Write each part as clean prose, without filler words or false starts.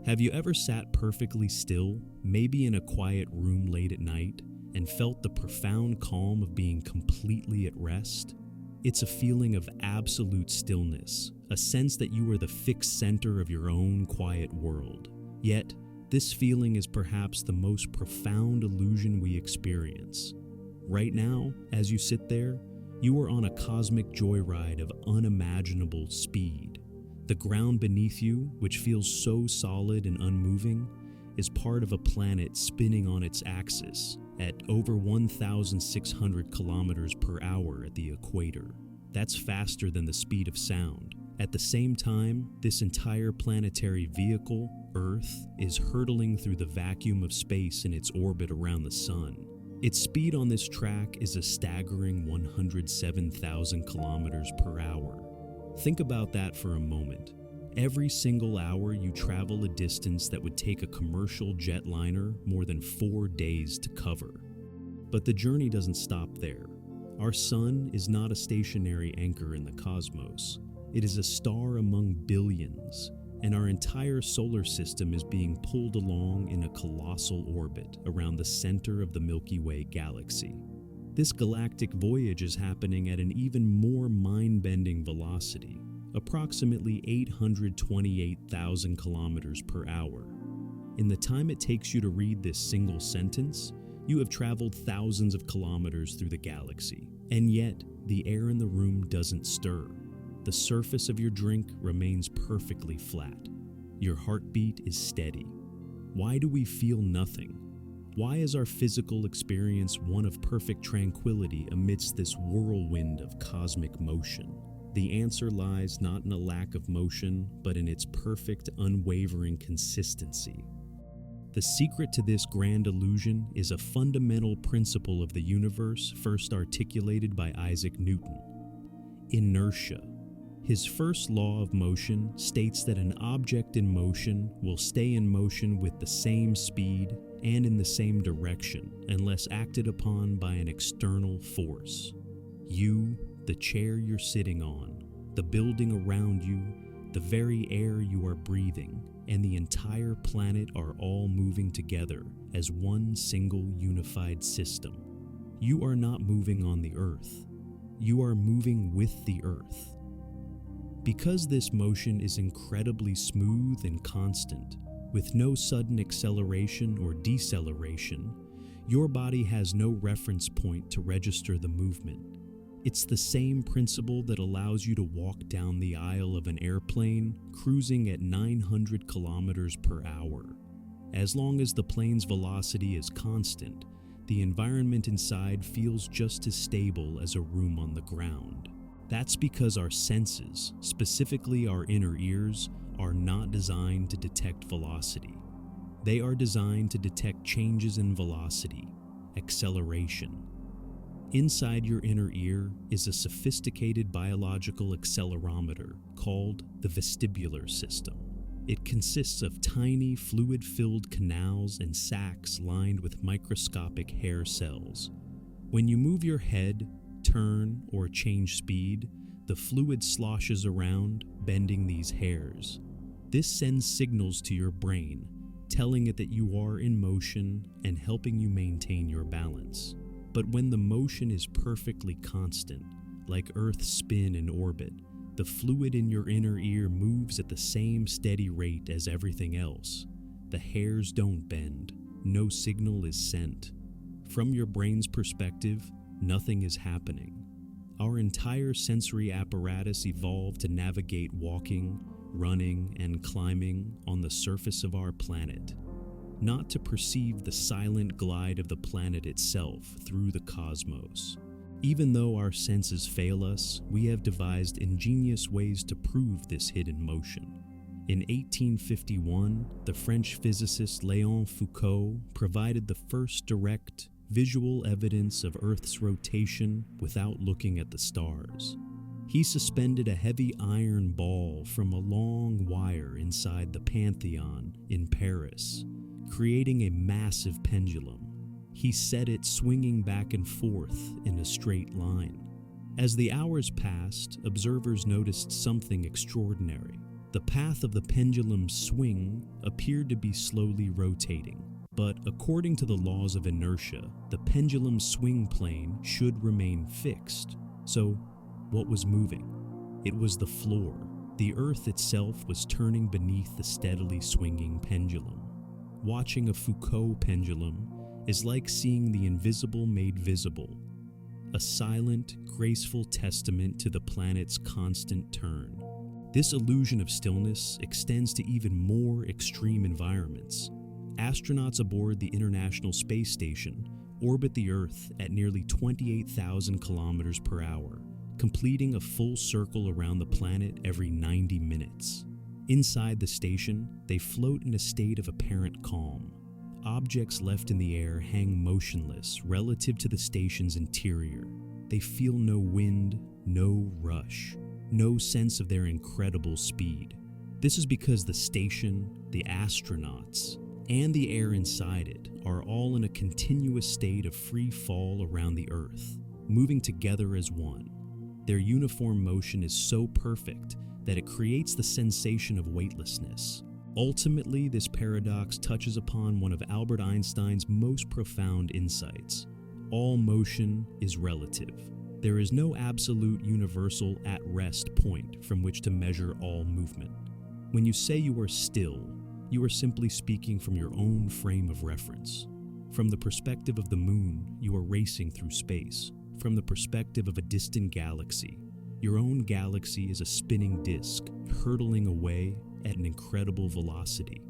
Have you ever sat perfectly still, maybe in a quiet room late at night, and felt the profound calm of being completely at rest? It's a feeling of absolute stillness, a sense that you are the fixed center of your own quiet world. Yet, this feeling is perhaps the most profound illusion we experience. Right now, as you sit there, you are on a cosmic joyride of unimaginable speed. The ground beneath you, which feels so solid and unmoving, is part of a planet spinning on its axis at over 1,600 kilometers per hour at the equator. That's faster than the speed of sound. At the same time, this entire planetary vehicle, Earth, is hurtling through the vacuum of space in its orbit around the Sun. Its speed on this track is a staggering 107,000 kilometers per hour. Think about that for a moment. Every single hour you travel a distance that would take a commercial jetliner more than 4 days to cover. But the journey doesn't stop there. Our sun is not a stationary anchor in the cosmos. It is a star among billions, and our entire solar system is being pulled along in a colossal orbit around the center of the Milky Way galaxy. This galactic voyage is happening at an even more mind-bending velocity, approximately 828,000 kilometers per hour. In the time it takes you to read this single sentence, you have traveled thousands of kilometers through the galaxy, and yet the air in the room doesn't stir. The surface of your drink remains perfectly flat. Your heartbeat is steady. Why do we feel nothing? Why is our physical experience one of perfect tranquility amidst this whirlwind of cosmic motion? The answer lies not in a lack of motion, but in its perfect, unwavering consistency. The secret to this grand illusion is a fundamental principle of the universe first articulated by Isaac Newton: inertia. His first law of motion states that an object in motion will stay in motion with the same speed and in the same direction unless acted upon by an external force. You, the chair you're sitting on, the building around you, the very air you are breathing, and the entire planet are all moving together as one single unified system. You are not moving on the Earth. You are moving with the Earth. Because this motion is incredibly smooth and constant, with no sudden acceleration or deceleration, your body has no reference point to register the movement. It's the same principle that allows you to walk down the aisle of an airplane cruising at 900 kilometers per hour. As long as the plane's velocity is constant, the environment inside feels just as stable as a room on the ground. That's because our senses, specifically our inner ears, are not designed to detect velocity. They are designed to detect changes in velocity, acceleration. Inside your inner ear is a sophisticated biological accelerometer called the vestibular system. It consists of tiny fluid-filled canals and sacs lined with microscopic hair cells. When you move your head, turn, or change speed, the fluid sloshes around, bending these hairs. This sends signals to your brain, telling it that you are in motion and helping you maintain your balance. But when the motion is perfectly constant, like Earth's spin in orbit, the fluid in your inner ear moves at the same steady rate as everything else. The hairs don't bend, no signal is sent. From your brain's perspective, nothing is happening. Our entire sensory apparatus evolved to navigate walking, running, and climbing on the surface of our planet, not to perceive the silent glide of the planet itself through the cosmos. Even though our senses fail us, we have devised ingenious ways to prove this hidden motion. In 1851, the French physicist Léon Foucault provided the first direct, visual evidence of Earth's rotation without looking at the stars. He suspended a heavy iron ball from a long wire inside the Pantheon in Paris, creating a massive pendulum. He set it swinging back and forth in a straight line. As the hours passed, observers noticed something extraordinary. The path of the pendulum's swing appeared to be slowly rotating, but according to the laws of inertia, the pendulum's swing plane should remain fixed. So, what was moving? It was the floor. The Earth itself was turning beneath the steadily swinging pendulum. Watching a Foucault pendulum is like seeing the invisible made visible, a silent, graceful testament to the planet's constant turn. This illusion of stillness extends to even more extreme environments. Astronauts aboard the International Space Station orbit the Earth at nearly 28,000 kilometers per hour, completing a full circle around the planet every 90 minutes. Inside the station, they float in a state of apparent calm. Objects left in the air hang motionless relative to the station's interior. They feel no wind, no rush, no sense of their incredible speed. This is because the station, the astronauts, and the air inside it are all in a continuous state of free fall around the Earth, moving together as one. Their uniform motion is so perfect that it creates the sensation of weightlessness. Ultimately, this paradox touches upon one of Albert Einstein's most profound insights. All motion is relative. There is no absolute universal at-rest point from which to measure all movement. When you say you are still, you are simply speaking from your own frame of reference. From the perspective of the moon, you are racing through space. From the perspective of a distant galaxy, your own galaxy is a spinning disk, hurtling away at an incredible velocity.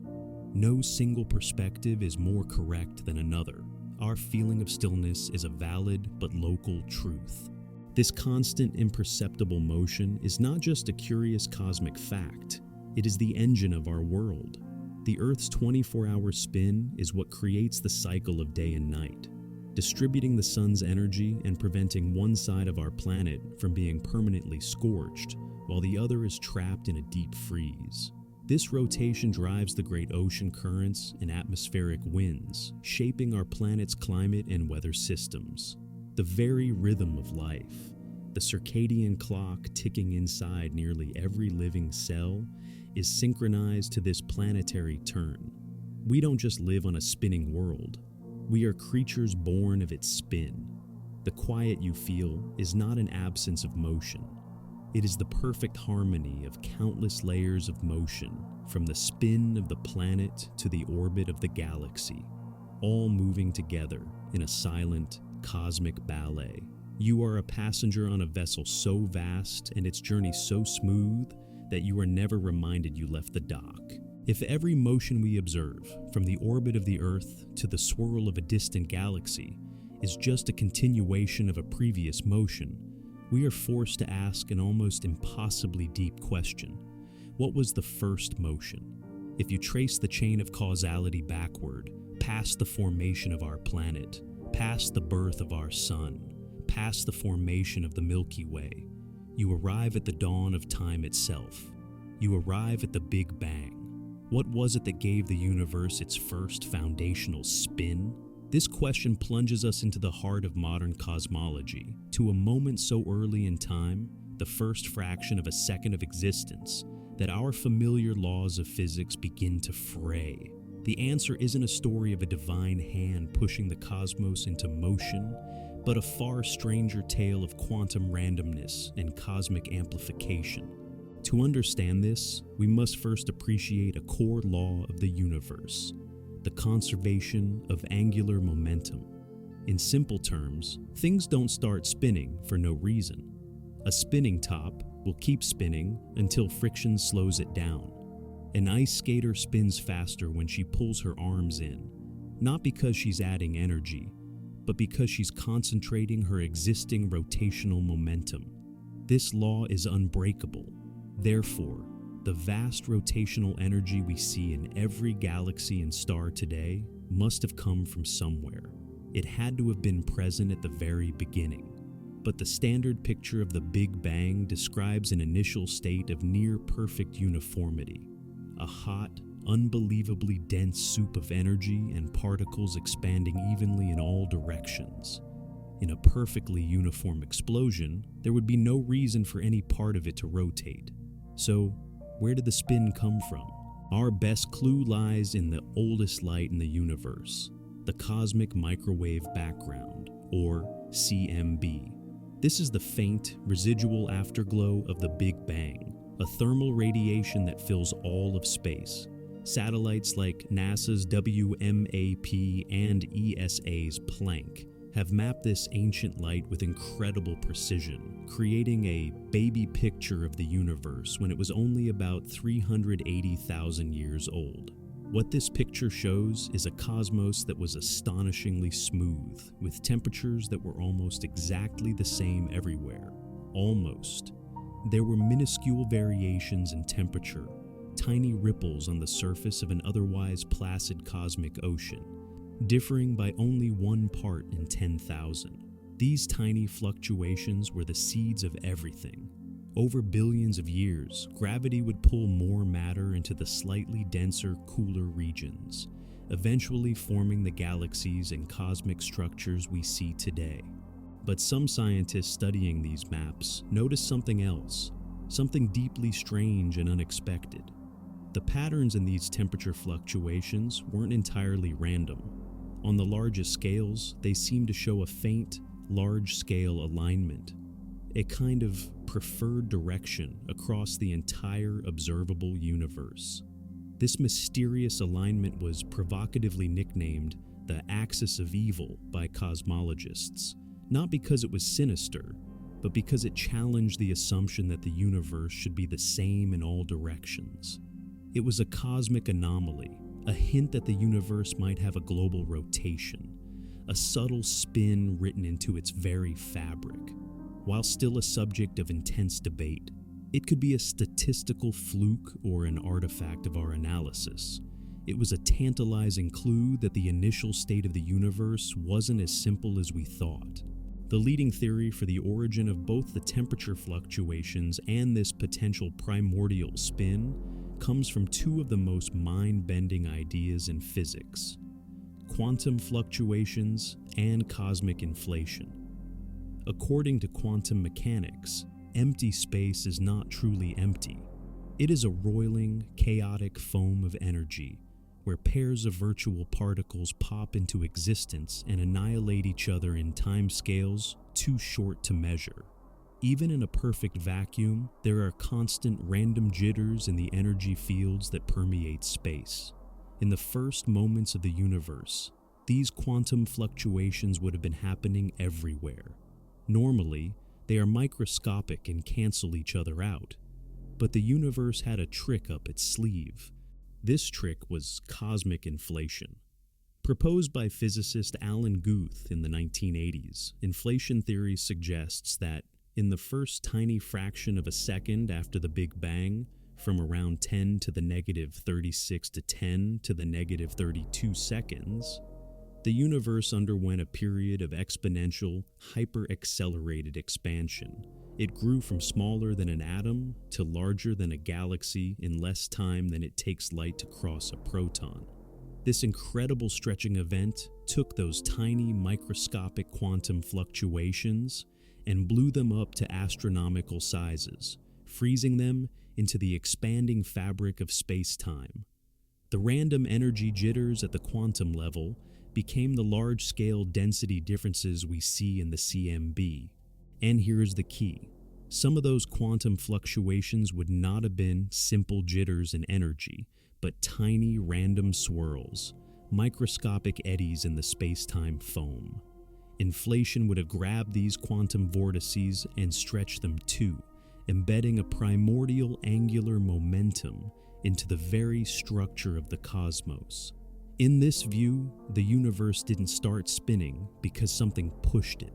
No single perspective is more correct than another. Our feeling of stillness is a valid but local truth. This constant, imperceptible motion is not just a curious cosmic fact, it is the engine of our world. The Earth's 24-hour spin is what creates the cycle of day and night, distributing the sun's energy and preventing one side of our planet from being permanently scorched, while the other is trapped in a deep freeze. This rotation drives the great ocean currents and atmospheric winds, shaping our planet's climate and weather systems. The very rhythm of life, the circadian clock ticking inside nearly every living cell, is synchronized to this planetary turn. We don't just live on a spinning world. We are creatures born of its spin. The quiet you feel is not an absence of motion. It is the perfect harmony of countless layers of motion, from the spin of the planet to the orbit of the galaxy, all moving together in a silent, cosmic ballet. You are a passenger on a vessel so vast and its journey so smooth that you are never reminded you left the dock. If every motion we observe, from the orbit of the Earth to the swirl of a distant galaxy, is just a continuation of a previous motion, we are forced to ask an almost impossibly deep question. What was the first motion? If you trace the chain of causality backward, past the formation of our planet, past the birth of our sun, past the formation of the Milky Way, you arrive at the dawn of time itself. You arrive at the Big Bang. What was it that gave the universe its first foundational spin? This question plunges us into the heart of modern cosmology, to a moment so early in time, the first fraction of a second of existence, that our familiar laws of physics begin to fray. The answer isn't a story of a divine hand pushing the cosmos into motion, but a far stranger tale of quantum randomness and cosmic amplification. To understand this, we must first appreciate a core law of the universe: the conservation of angular momentum. In simple terms, things don't start spinning for no reason. A spinning top will keep spinning until friction slows it down. An ice skater spins faster when she pulls her arms in, not because she's adding energy, but because she's concentrating her existing rotational momentum. This law is unbreakable. Therefore, the vast rotational energy we see in every galaxy and star today must have come from somewhere. It had to have been present at the very beginning. But the standard picture of the Big Bang describes an initial state of near-perfect uniformity, a hot, unbelievably dense soup of energy and particles expanding evenly in all directions. In a perfectly uniform explosion, there would be no reason for any part of it to rotate. So, Where did the spin come from? Our best clue lies in the oldest light in the universe, the cosmic microwave background, or CMB. This is the faint, residual afterglow of the Big Bang, a thermal radiation that fills all of space. Satellites like NASA's WMAP and ESA's Planck have mapped this ancient light with incredible precision, creating a baby picture of the universe when it was only about 380,000 years old. What this picture shows is a cosmos that was astonishingly smooth, with temperatures that were almost exactly the same everywhere. Almost. There were minuscule variations in temperature, tiny ripples on the surface of an otherwise placid cosmic ocean, differing by only 1 part in 10,000. These tiny fluctuations were the seeds of everything. Over billions of years, gravity would pull more matter into the slightly denser, cooler regions, eventually forming the galaxies and cosmic structures we see today. But some scientists studying these maps noticed something else, something deeply strange and unexpected. The patterns in these temperature fluctuations weren't entirely random. On the largest scales, they seemed to show a faint, large-scale alignment, a kind of preferred direction across the entire observable universe. This mysterious alignment was provocatively nicknamed the axis of evil by cosmologists, not because it was sinister, but because it challenged the assumption that the universe should be the same in all directions. It was a cosmic anomaly, a hint that the universe might have a global rotation, a subtle spin written into its very fabric. While still a subject of intense debate, it could be a statistical fluke or an artifact of our analysis. It was a tantalizing clue that the initial state of the universe wasn't as simple as we thought. The leading theory for the origin of both the temperature fluctuations and this potential primordial spin comes from two of the most mind-bending ideas in physics: quantum fluctuations and cosmic inflation. According to quantum mechanics, empty space is not truly empty. It is a roiling, chaotic foam of energy, where pairs of virtual particles pop into existence and annihilate each other in timescales too short to measure. Even in a perfect vacuum, there are constant random jitters in the energy fields that permeate space. In the first moments of the universe, these quantum fluctuations would have been happening everywhere. Normally, they are microscopic and cancel each other out. But the universe had a trick up its sleeve. This trick was cosmic inflation. Proposed by physicist Alan Guth in the 1980s, inflation theory suggests that in the first tiny fraction of a second after the Big Bang, from around 10 to the negative 36 to 10 to the negative 32 seconds, the universe underwent a period of exponential, hyper-accelerated expansion. It grew from smaller than an atom to larger than a galaxy in less time than it takes light to cross a proton. This incredible stretching event took those tiny microscopic quantum fluctuations and blew them up to astronomical sizes, freezing them into the expanding fabric of space-time. The random energy jitters at the quantum level became the large-scale density differences we see in the CMB. And here's the key. Some of those quantum fluctuations would not have been simple jitters in energy, but tiny random swirls, microscopic eddies in the space-time foam. Inflation would have grabbed these quantum vortices and stretched them too, embedding a primordial angular momentum into the very structure of the cosmos. In this view, the universe didn't start spinning because something pushed it.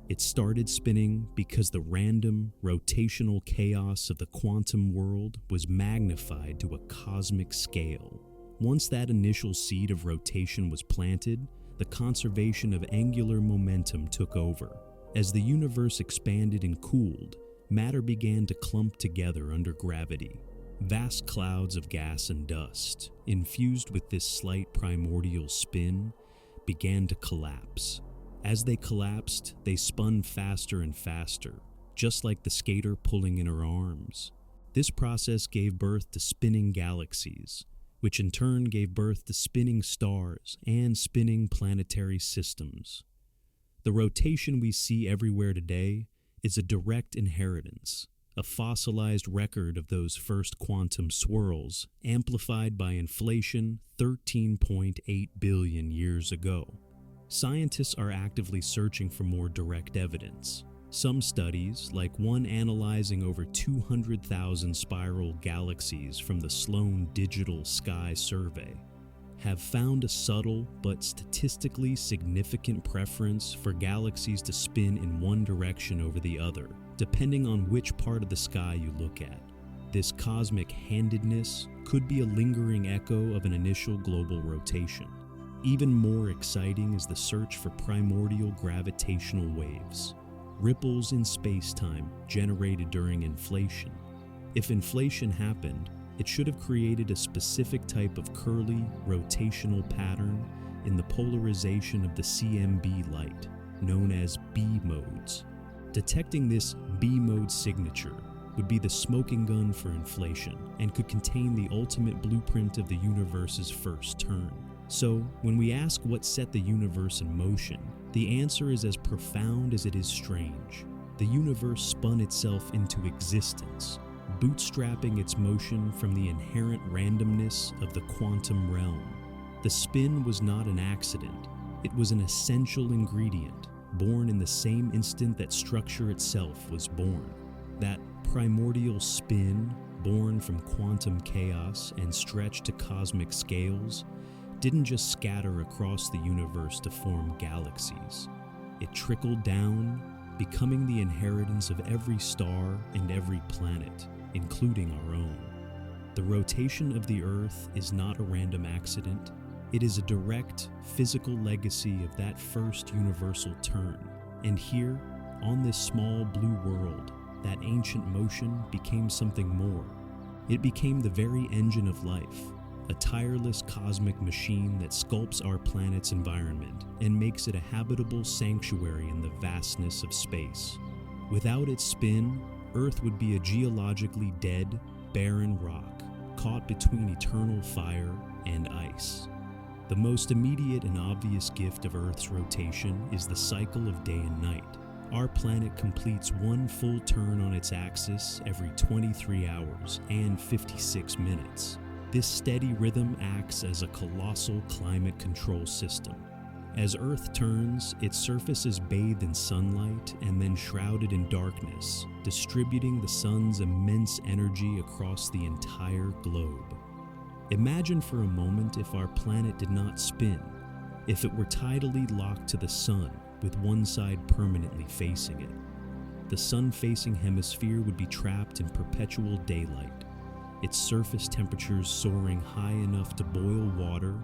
It started spinning because the random, rotational chaos of the quantum world was magnified to a cosmic scale. Once that initial seed of rotation was planted, the conservation of angular momentum took over. As the universe expanded and cooled, matter began to clump together under gravity. Vast clouds of gas and dust, infused with this slight primordial spin, began to collapse. As they collapsed, they spun faster and faster, just like the skater pulling in her arms. This process gave birth to spinning galaxies, which in turn gave birth to spinning stars and spinning planetary systems. The rotation we see everywhere today is a direct inheritance, a fossilized record of those first quantum swirls, amplified by inflation 13.8 billion years ago. Scientists are actively searching for more direct evidence. Some studies, like one analyzing over 200,000 spiral galaxies from the Sloan Digital Sky Survey, have found a subtle but statistically significant preference for galaxies to spin in one direction over the other, depending on which part of the sky you look at. This cosmic handedness could be a lingering echo of an initial global rotation. Even more exciting is the search for primordial gravitational waves, ripples in space-time generated during inflation. If inflation happened, it should have created a specific type of curly, rotational pattern in the polarization of the CMB light, known as B modes. Detecting this B mode signature would be the smoking gun for inflation and could contain the ultimate blueprint of the universe's first turn. So, when we ask what set the universe in motion, the answer is as profound as it is strange. The universe spun itself into existence, bootstrapping its motion from the inherent randomness of the quantum realm. The spin was not an accident. It was an essential ingredient, born in the same instant that structure itself was born. That primordial spin, born from quantum chaos and stretched to cosmic scales, didn't just scatter across the universe to form galaxies. It trickled down, becoming the inheritance of every star and every planet, including our own. The rotation of the Earth is not a random accident. It is a direct, physical legacy of that first universal turn. And here, on this small blue world, that ancient motion became something more. It became the very engine of life, a tireless cosmic machine that sculpts our planet's environment and makes it a habitable sanctuary in the vastness of space. Without its spin, Earth would be a geologically dead, barren rock, caught between eternal fire and ice. The most immediate and obvious gift of Earth's rotation is the cycle of day and night. Our planet completes one full turn on its axis every 23 hours and 56 minutes. This steady rhythm acts as a colossal climate control system. As Earth turns, its surface is bathed in sunlight and then shrouded in darkness, distributing the sun's immense energy across the entire globe. Imagine for a moment if our planet did not spin, if it were tidally locked to the sun with one side permanently facing it. The sun-facing hemisphere would be trapped in perpetual daylight, its surface temperatures soaring high enough to boil water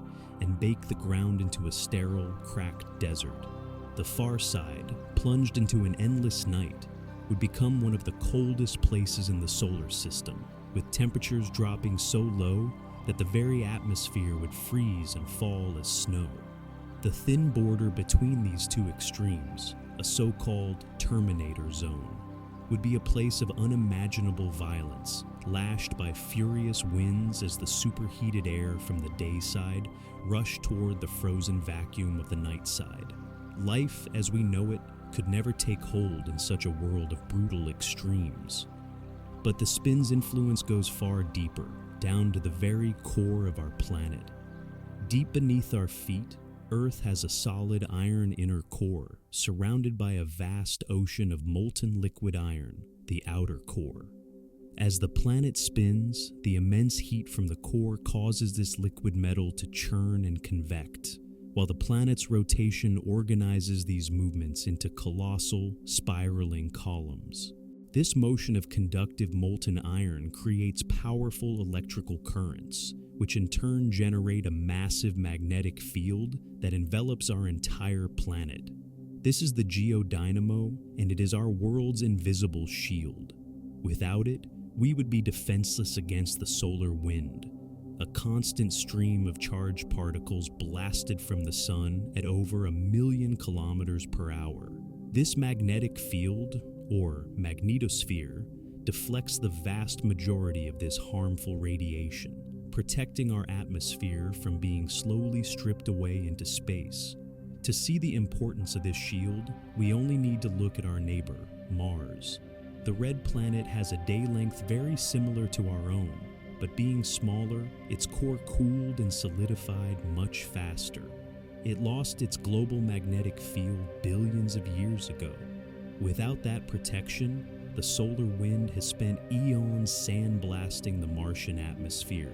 and bake the ground into a sterile, cracked desert. The far side, plunged into an endless night, would become one of the coldest places in the solar system, with temperatures dropping so low that the very atmosphere would freeze and fall as snow. The thin border between these two extremes, a so-called terminator zone, would be a place of unimaginable violence, lashed by furious winds as the superheated air from the day side rushed toward the frozen vacuum of the night side. Life, as we know it, could never take hold in such a world of brutal extremes. But the spin's influence goes far deeper, down to the very core of our planet. Deep beneath our feet, Earth has a solid iron inner core, surrounded by a vast ocean of molten liquid iron, the outer core. As the planet spins, the immense heat from the core causes this liquid metal to churn and convect, while the planet's rotation organizes these movements into colossal, spiraling columns. This motion of conductive molten iron creates powerful electrical currents, which in turn generate a massive magnetic field that envelops our entire planet. This is the geodynamo, and it is our world's invisible shield. Without it, we would be defenseless against the solar wind, a constant stream of charged particles blasted from the sun at over 1,000,000 kilometers per hour. This magnetic field, or magnetosphere, deflects the vast majority of this harmful radiation, protecting our atmosphere from being slowly stripped away into space. To see the importance of this shield, we only need to look at our neighbor, Mars. The red planet has a day length very similar to our own, but being smaller, its core cooled and solidified much faster. It lost its global magnetic field billions of years ago. Without that protection, the solar wind has spent eons sandblasting the Martian atmosphere,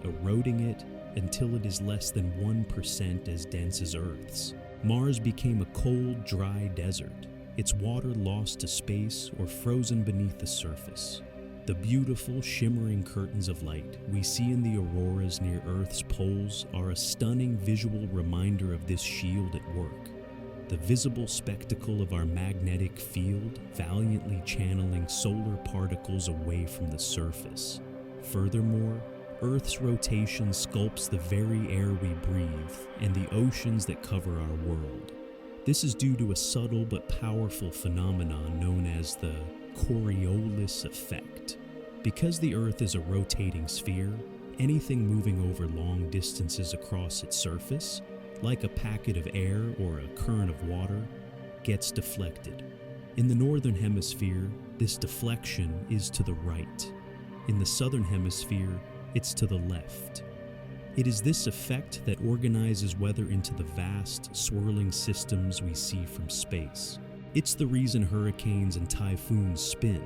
eroding it until it is less than 1% as dense as Earth's. Mars became a cold, dry desert, its water lost to space or frozen beneath the surface. The beautiful, shimmering curtains of light we see in the auroras near Earth's poles are a stunning visual reminder of this shield at work. The visible spectacle of our magnetic field valiantly channeling solar particles away from the surface. Furthermore, Earth's rotation sculpts the very air we breathe and the oceans that cover our world. This is due to a subtle but powerful phenomenon known as the Coriolis effect. Because the Earth is a rotating sphere, anything moving over long distances across its surface, like a packet of air or a current of water, gets deflected. In the northern hemisphere, this deflection is to the right. In the southern hemisphere, it's to the left. It is this effect that organizes weather into the vast, swirling systems we see from space. It's the reason hurricanes and typhoons spin,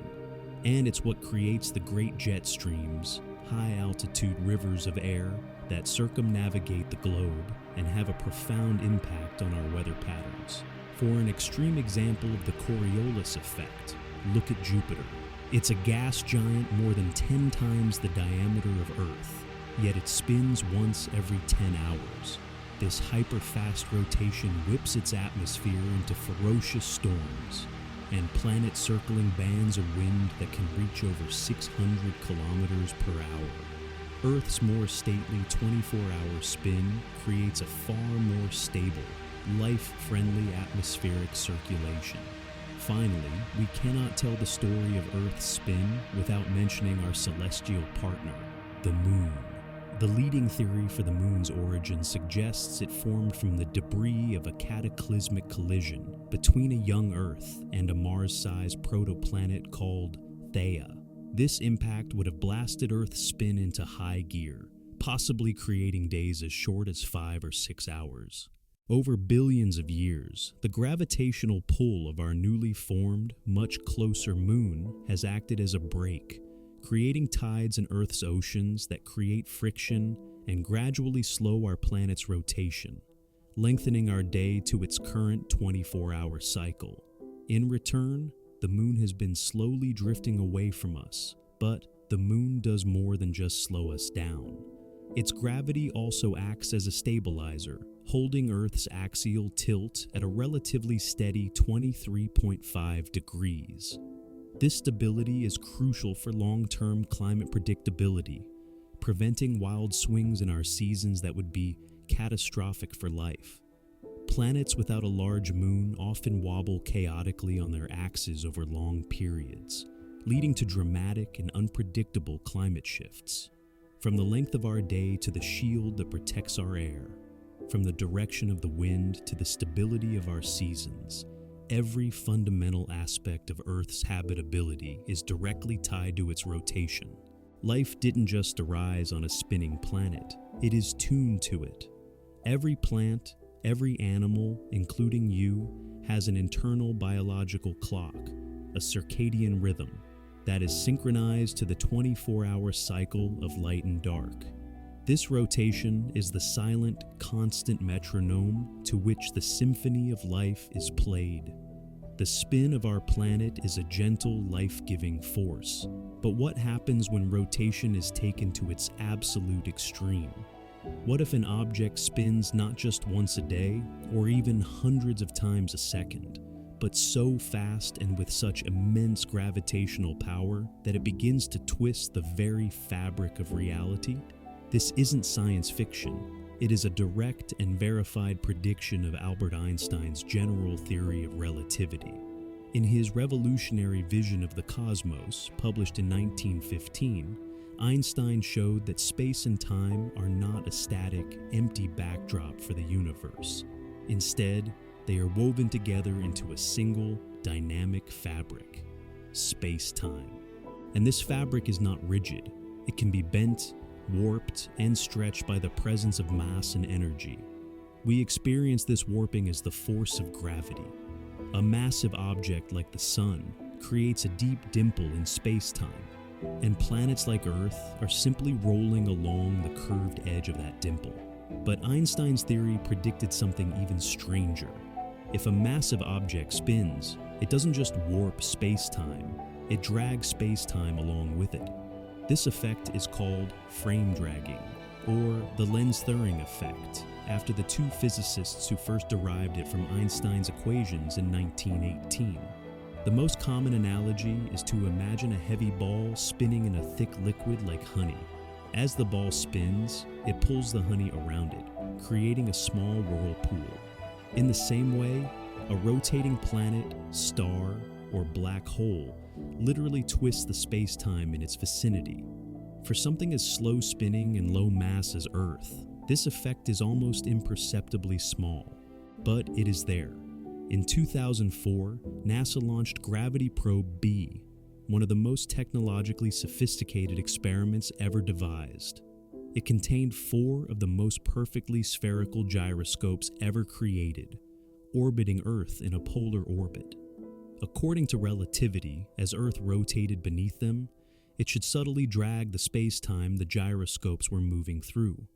and it's what creates the great jet streams, high-altitude rivers of air that circumnavigate the globe and have a profound impact on our weather patterns. For an extreme example of the Coriolis effect, look at Jupiter. It's a gas giant more than 10 times the diameter of Earth, yet it spins once every 10 hours. This hyper-fast rotation whips its atmosphere into ferocious storms and planet-circling bands of wind that can reach over 600 kilometers per hour. Earth's more stately 24-hour spin creates a far more stable, life-friendly atmospheric circulation. Finally, we cannot tell the story of Earth's spin without mentioning our celestial partner, the Moon. The leading theory for the Moon's origin suggests it formed from the debris of a cataclysmic collision between a young Earth and a Mars-sized protoplanet called Theia. This impact would have blasted Earth's spin into high gear, possibly creating days as short as 5 or 6 hours. Over billions of years, the gravitational pull of our newly formed, much closer moon has acted as a brake, creating tides in Earth's oceans that create friction and gradually slow our planet's rotation, lengthening our day to its current 24-hour cycle. In return, the moon has been slowly drifting away from us, but the moon does more than just slow us down. Its gravity also acts as a stabilizer, holding Earth's axial tilt at a relatively steady 23.5 degrees. This stability is crucial for long-term climate predictability, preventing wild swings in our seasons that would be catastrophic for life. Planets without a large moon often wobble chaotically on their axes over long periods, leading to dramatic and unpredictable climate shifts. From the length of our day to the shield that protects our air, from the direction of the wind to the stability of our seasons, every fundamental aspect of Earth's habitability is directly tied to its rotation. Life didn't just arise on a spinning planet, it is tuned to it. Every plant, every animal, including you, has an internal biological clock, a circadian rhythm, that is synchronized to the 24-hour cycle of light and dark. This rotation is the silent, constant metronome to which the symphony of life is played. The spin of our planet is a gentle, life-giving force. But what happens when rotation is taken to its absolute extreme? What if an object spins not just once a day, or even hundreds of times a second, but so fast and with such immense gravitational power that it begins to twist the very fabric of reality? This isn't science fiction. It is a direct and verified prediction of Albert Einstein's general theory of relativity. In his revolutionary vision of the cosmos, published in 1915, Einstein showed that space and time are not a static, empty backdrop for the universe. Instead, they are woven together into a single, dynamic fabric: space-time. And this fabric is not rigid. It can be bent, warped, and stretched by the presence of mass and energy. We experience this warping as the force of gravity. A massive object like the Sun creates a deep dimple in space-time, and planets like Earth are simply rolling along the curved edge of that dimple. But Einstein's theory predicted something even stranger. If a massive object spins, it doesn't just warp space-time, it drags space-time along with it. This effect is called frame dragging, or the Lenz-Thirring effect, after the two physicists who first derived it from Einstein's equations in 1918. The most common analogy is to imagine a heavy ball spinning in a thick liquid like honey. As the ball spins, it pulls the honey around it, creating a small whirlpool. In the same way, a rotating planet, star, or black hole literally twists the space-time in its vicinity. For something as slow spinning and low mass as Earth, this effect is almost imperceptibly small, but it is there. In 2004, NASA launched Gravity Probe B, one of the most technologically sophisticated experiments ever devised. It contained 4 of the most perfectly spherical gyroscopes ever created, orbiting Earth in a polar orbit. According to relativity, as Earth rotated beneath them, it should subtly drag the space-time the gyroscopes were moving through,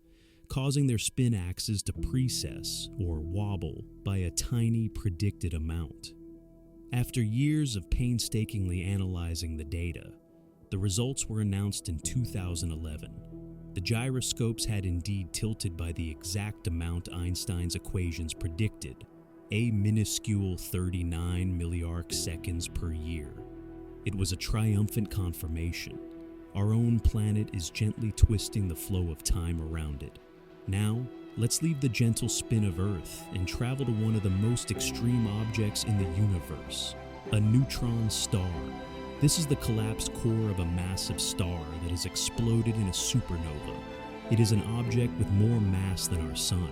causing their spin axes to precess, or wobble, by a tiny predicted amount. After years of painstakingly analyzing the data, the results were announced in 2011. The gyroscopes had indeed tilted by the exact amount Einstein's equations predicted, a minuscule 39 milliarc seconds per year. It was a triumphant confirmation. Our own planet is gently twisting the flow of time around it. Now, let's leave the gentle spin of Earth and travel to one of the most extreme objects in the universe, a neutron star. This is the collapsed core of a massive star that has exploded in a supernova. It is an object with more mass than our Sun,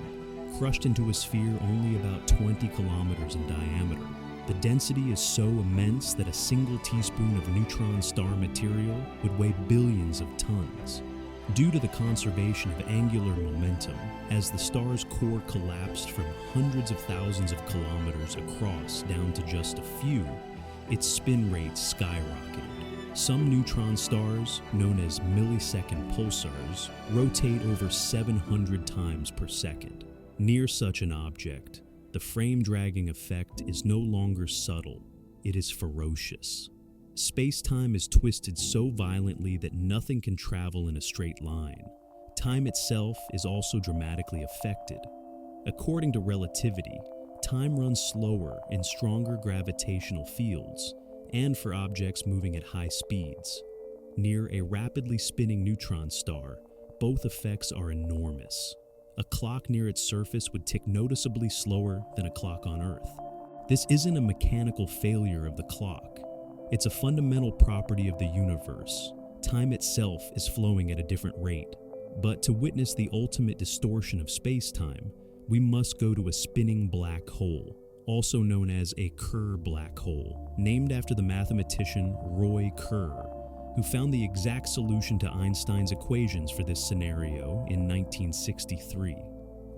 crushed into a sphere only about 20 kilometers in diameter. The density is so immense that a single teaspoon of neutron star material would weigh billions of tons. Due to the conservation of angular momentum, as the star's core collapsed from hundreds of thousands of kilometers across down to just a few, its spin rates skyrocketed. Some neutron stars, known as millisecond pulsars, rotate over 700 times per second. Near such an object, the frame-dragging effect is no longer subtle, it is ferocious. Space-time is twisted so violently that nothing can travel in a straight line. Time itself is also dramatically affected. According to relativity, time runs slower in stronger gravitational fields, and for objects moving at high speeds. Near a rapidly spinning neutron star, both effects are enormous. A clock near its surface would tick noticeably slower than a clock on Earth. This isn't a mechanical failure of the clock. It's a fundamental property of the universe. Time itself is flowing at a different rate. But to witness the ultimate distortion of space-time, we must go to a spinning black hole, also known as a Kerr black hole, named after the mathematician Roy Kerr, who found the exact solution to Einstein's equations for this scenario in 1963.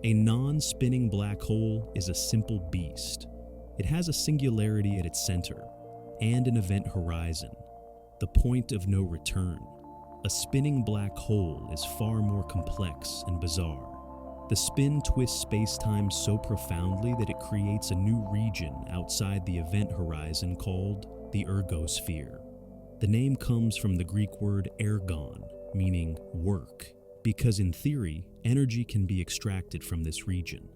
A non-spinning black hole is a simple beast. It has a singularity at its center, and an event horizon, the point of no return. A spinning black hole is far more complex and bizarre. The spin twists space-time so profoundly that it creates a new region outside the event horizon called the ergosphere. The name comes from the Greek word ergon, meaning work, because in theory, energy can be extracted from this region.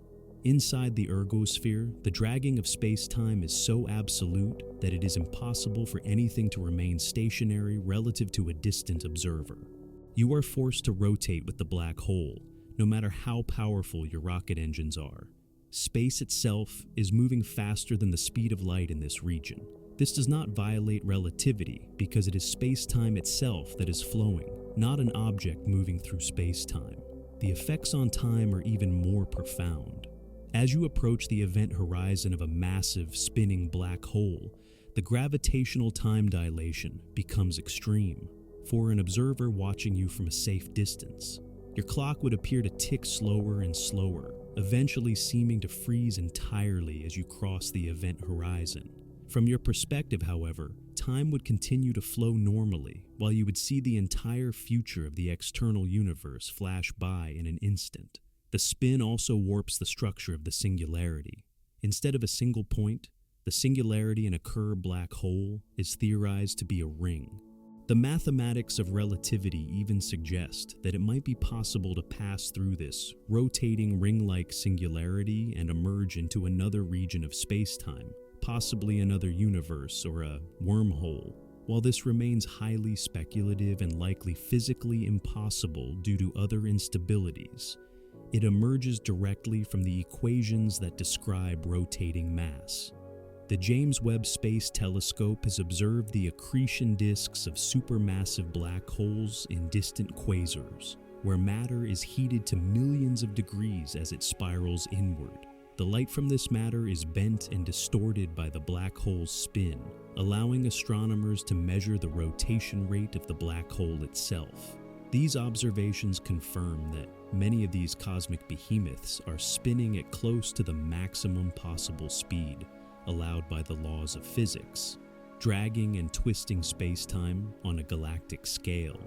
Inside the ergosphere, the dragging of space-time is so absolute that it is impossible for anything to remain stationary relative to a distant observer. You are forced to rotate with the black hole, no matter how powerful your rocket engines are. Space itself is moving faster than the speed of light in this region. This does not violate relativity because it is space-time itself that is flowing, not an object moving through space-time. The effects on time are even more profound. As you approach the event horizon of a massive, spinning black hole, the gravitational time dilation becomes extreme. For an observer watching you from a safe distance, your clock would appear to tick slower and slower, eventually seeming to freeze entirely as you cross the event horizon. From your perspective, however, time would continue to flow normally, while you would see the entire future of the external universe flash by in an instant. The spin also warps the structure of the singularity. Instead of a single point, the singularity in a Kerr black hole is theorized to be a ring. The mathematics of relativity even suggest that it might be possible to pass through this rotating ring-like singularity and emerge into another region of spacetime, possibly another universe or a wormhole. While this remains highly speculative and likely physically impossible due to other instabilities, it emerges directly from the equations that describe rotating mass. The James Webb Space Telescope has observed the accretion disks of supermassive black holes in distant quasars, where matter is heated to millions of degrees as it spirals inward. The light from this matter is bent and distorted by the black hole's spin, allowing astronomers to measure the rotation rate of the black hole itself. These observations confirm that many of these cosmic behemoths are spinning at close to the maximum possible speed allowed by the laws of physics, dragging and twisting spacetime on a galactic scale.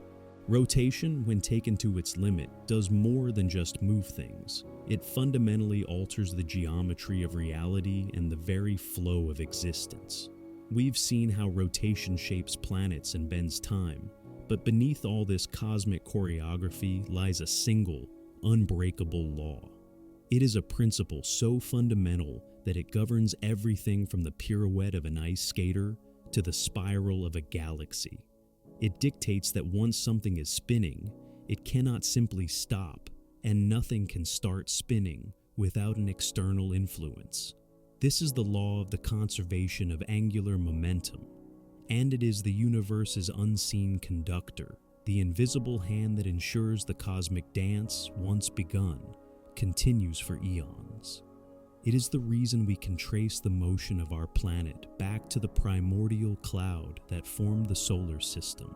Rotation, when taken to its limit, does more than just move things. It fundamentally alters the geometry of reality and the very flow of existence. We've seen how rotation shapes planets and bends time, but beneath all this cosmic choreography lies a single, unbreakable law. It is a principle so fundamental that it governs everything from the pirouette of an ice skater to the spiral of a galaxy. It dictates that once something is spinning, it cannot simply stop, and nothing can start spinning without an external influence. This is the law of the conservation of angular momentum, and it is the universe's unseen conductor, the invisible hand that ensures the cosmic dance, once begun, continues for eons. It is the reason we can trace the motion of our planet back to the primordial cloud that formed the solar system,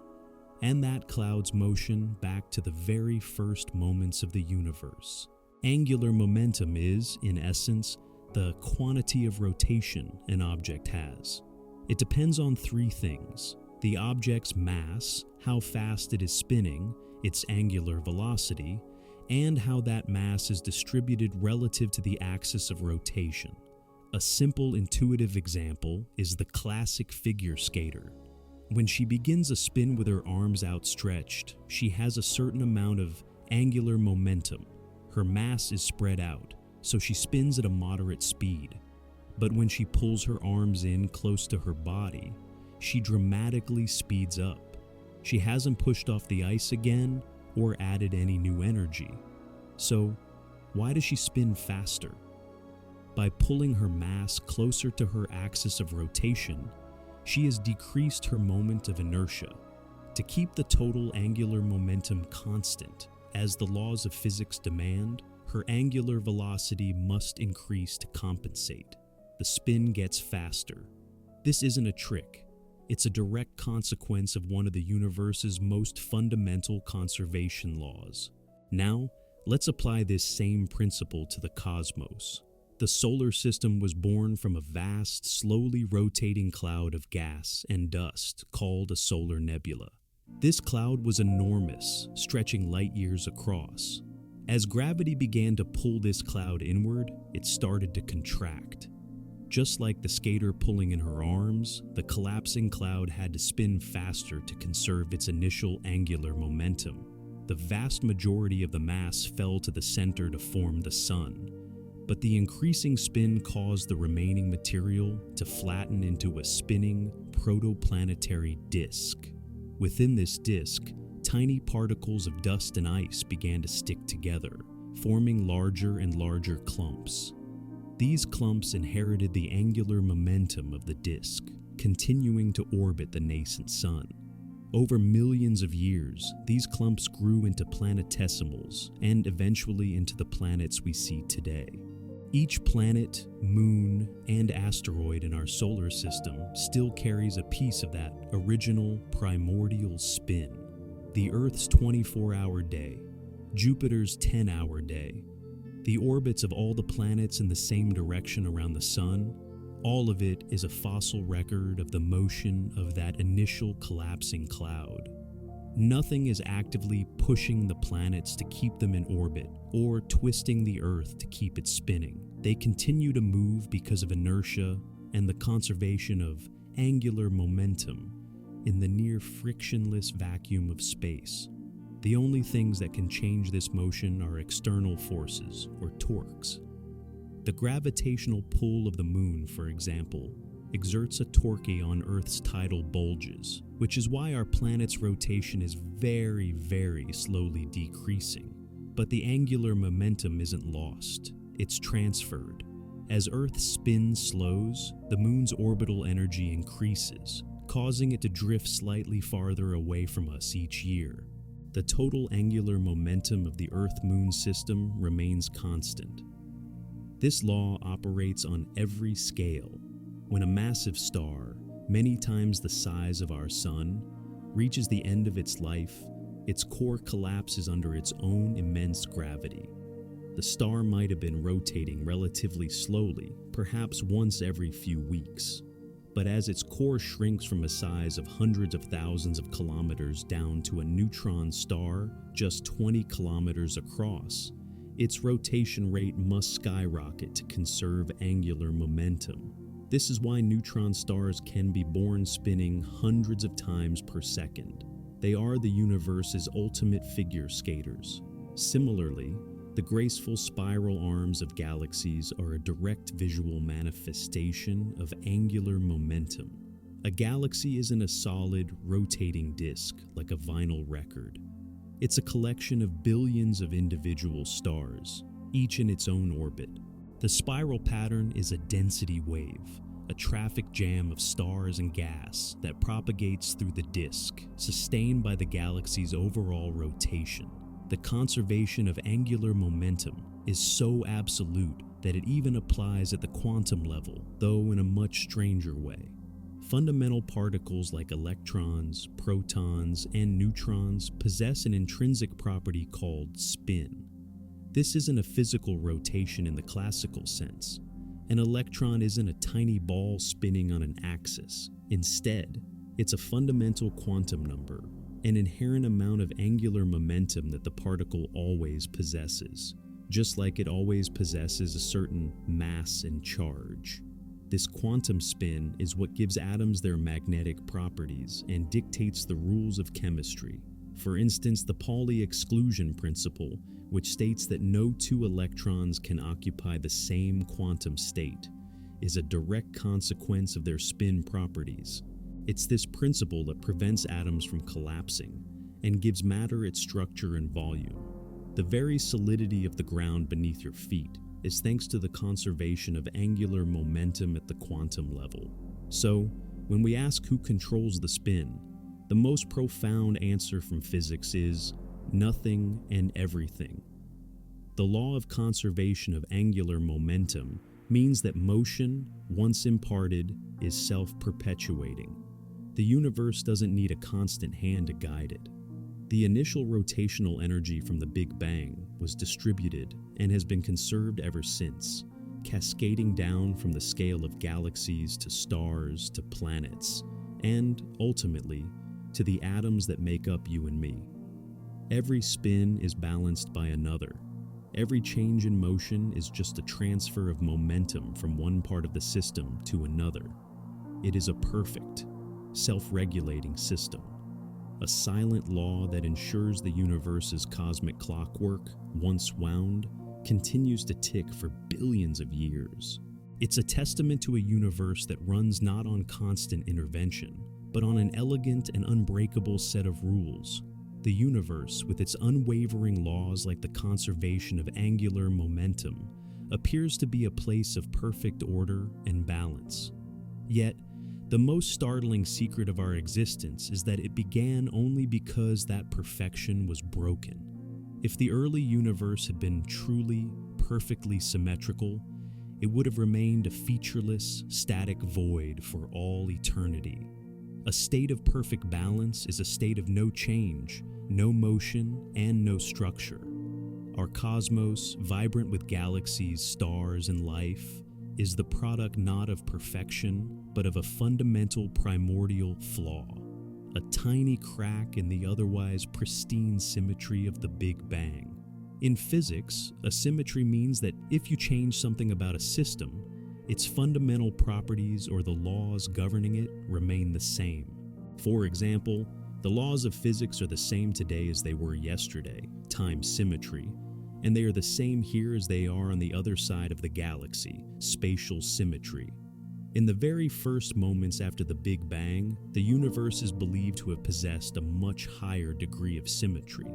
and that cloud's motion back to the very first moments of the universe. Angular momentum is, in essence, the quantity of rotation an object has. It depends on three things: the object's mass, how fast it is spinning, its angular velocity, and how that mass is distributed relative to the axis of rotation. A simple, intuitive example is the classic figure skater. When she begins a spin with her arms outstretched, she has a certain amount of angular momentum. Her mass is spread out, so she spins at a moderate speed. But when she pulls her arms in close to her body, she dramatically speeds up. She hasn't pushed off the ice again or added any new energy. So, why does she spin faster? By pulling her mass closer to her axis of rotation, she has decreased her moment of inertia. To keep the total angular momentum constant, as the laws of physics demand, her angular velocity must increase to compensate. The spin gets faster. This isn't a trick. It's a direct consequence of one of the universe's most fundamental conservation laws. Now, let's apply this same principle to the cosmos. The solar system was born from a vast, slowly rotating cloud of gas and dust called a solar nebula. This cloud was enormous, stretching light years across. As gravity began to pull this cloud inward, it started to contract. Just like the skater pulling in her arms, the collapsing cloud had to spin faster to conserve its initial angular momentum. The vast majority of the mass fell to the center to form the sun, but the increasing spin caused the remaining material to flatten into a spinning protoplanetary disk. Within this disk, tiny particles of dust and ice began to stick together, forming larger and larger clumps. These clumps inherited the angular momentum of the disk. continuing to orbit the nascent sun. Over millions of years, these clumps grew into planetesimals and eventually into the planets we see today. Each planet, moon, and asteroid in our solar system still carries a piece of that original primordial spin. The Earth's 24-hour day, Jupiter's 10-hour day, the orbits of all the planets in the same direction around the sun, all of it is a fossil record of the motion of that initial collapsing cloud. Nothing is actively pushing the planets to keep them in orbit or twisting the Earth to keep it spinning. They continue to move because of inertia and the conservation of angular momentum in the near frictionless vacuum of space. The only things that can change this motion are external forces, or torques. The gravitational pull of the moon, for example, exerts a torque on Earth's tidal bulges, which is why our planet's rotation is very, very slowly decreasing. But the angular momentum isn't lost, it's transferred. As Earth's spin slows, the moon's orbital energy increases, causing it to drift slightly farther away from us each year. The total angular momentum of the Earth-Moon system remains constant. This law operates on every scale. When a massive star, many times the size of our sun, reaches the end of its life, its core collapses under its own immense gravity. The star might have been rotating relatively slowly, perhaps once every few weeks. But as its core shrinks from a size of hundreds of thousands of kilometers down to a neutron star just 20 kilometers across, its rotation rate must skyrocket to conserve angular momentum. This is why neutron stars can be born spinning hundreds of times per second. They are the universe's ultimate figure skaters. Similarly, the graceful spiral arms of galaxies are a direct visual manifestation of angular momentum. A galaxy isn't a solid, rotating disk like a vinyl record. It's a collection of billions of individual stars, each in its own orbit. The spiral pattern is a density wave, a traffic jam of stars and gas that propagates through the disk, sustained by the galaxy's overall rotation. The conservation of angular momentum is so absolute that it even applies at the quantum level, though in a much stranger way. Fundamental particles like electrons, protons, and neutrons possess an intrinsic property called spin. This isn't a physical rotation in the classical sense. An electron isn't a tiny ball spinning on an axis. Instead, it's a fundamental quantum number, an inherent amount of angular momentum that the particle always possesses, just like it always possesses a certain mass and charge. This quantum spin is what gives atoms their magnetic properties and dictates the rules of chemistry. For instance, the Pauli exclusion principle, which states that no two electrons can occupy the same quantum state, is a direct consequence of their spin properties. It's this principle that prevents atoms from collapsing and gives matter its structure and volume. The very solidity of the ground beneath your feet is thanks to the conservation of angular momentum at the quantum level. So, when we ask who controls the spin, the most profound answer from physics is nothing and everything. The law of conservation of angular momentum means that motion, once imparted, is self-perpetuating. The universe doesn't need a constant hand to guide it. The initial rotational energy from the Big Bang was distributed and has been conserved ever since, cascading down from the scale of galaxies to stars to planets, and, ultimately, to the atoms that make up you and me. Every spin is balanced by another. Every change in motion is just a transfer of momentum from one part of the system to another. It is a perfect, self-regulating system. A silent law that ensures the universe's cosmic clockwork, once wound, continues to tick for billions of years. It's a testament to a universe that runs not on constant intervention, but on an elegant and unbreakable set of rules. The universe, with its unwavering laws like the conservation of angular momentum, appears to be a place of perfect order and balance. Yet, The most startling secret of our existence is that it began only because that perfection was broken. If the early universe had been truly, perfectly symmetrical, it would have remained a featureless, static void for all eternity. A state of perfect balance is a state of no change, no motion, and no structure. Our cosmos, vibrant with galaxies, stars, and life, is the product not of perfection, but of a fundamental primordial flaw, a tiny crack in the otherwise pristine symmetry of the Big Bang. In physics, a symmetry means that if you change something about a system, its fundamental properties or the laws governing it remain the same. For example, the laws of physics are the same today as they were yesterday, time symmetry, and they are the same here as they are on the other side of the galaxy, spatial symmetry. In the very first moments after the Big Bang, the universe is believed to have possessed a much higher degree of symmetry.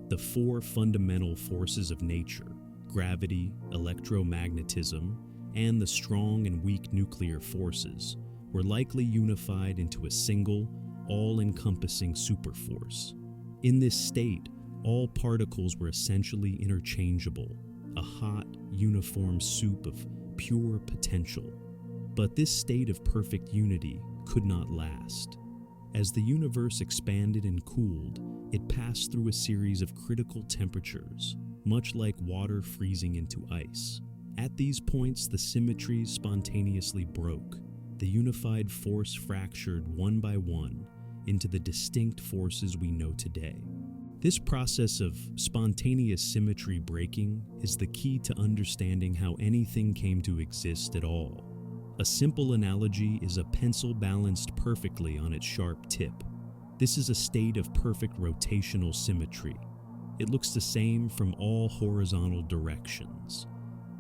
The four fundamental forces of nature, gravity, electromagnetism, and the strong and weak nuclear forces, were likely unified into a single, all-encompassing superforce. In this state, all particles were essentially interchangeable, a hot, uniform soup of pure potential. But this state of perfect unity could not last. As the universe expanded and cooled, it passed through a series of critical temperatures, much like water freezing into ice. At these points, the symmetries spontaneously broke. The unified force fractured one by one into the distinct forces we know today. This process of spontaneous symmetry breaking is the key to understanding how anything came to exist at all. A simple analogy is a pencil balanced perfectly on its sharp tip. This is a state of perfect rotational symmetry. It looks the same from all horizontal directions.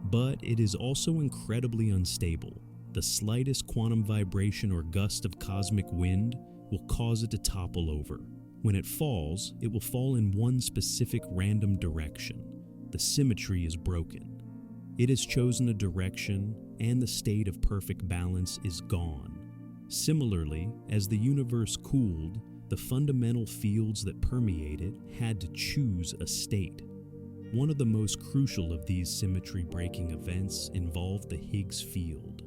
But it is also incredibly unstable. The slightest quantum vibration or gust of cosmic wind will cause it to topple over. When it falls, it will fall in one specific random direction. The symmetry is broken. It has chosen a direction, and the state of perfect balance is gone. Similarly, as the universe cooled, the fundamental fields that permeate it had to choose a state. One of the most crucial of these symmetry-breaking events involved the Higgs field.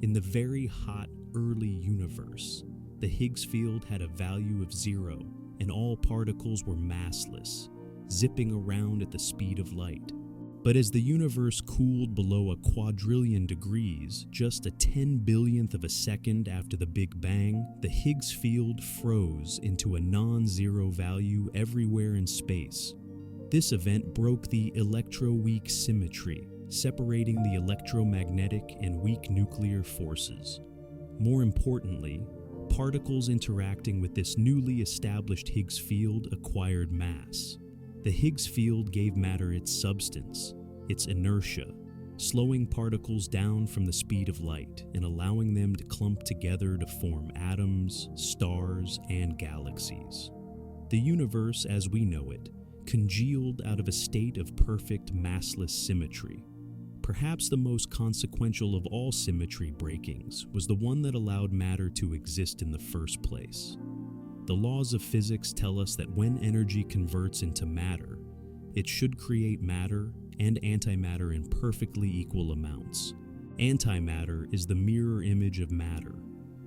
In the very hot, early universe, the Higgs field had a value of 0, and all particles were massless, zipping around at the speed of light. But as the universe cooled below a quadrillion degrees, just a 10 billionth of a second after the Big Bang, the Higgs field froze into a non-zero value everywhere in space. This event broke the electroweak symmetry, separating the electromagnetic and weak nuclear forces. More importantly, particles interacting with this newly established Higgs field acquired mass. The Higgs field gave matter its substance, its inertia, slowing particles down from the speed of light and allowing them to clump together to form atoms, stars, and galaxies. The universe, as we know it, congealed out of a state of perfect massless symmetry. Perhaps the most consequential of all symmetry breakings was the one that allowed matter to exist in the first place. The laws of physics tell us that when energy converts into matter, it should create matter and antimatter in perfectly equal amounts. Antimatter is the mirror image of matter.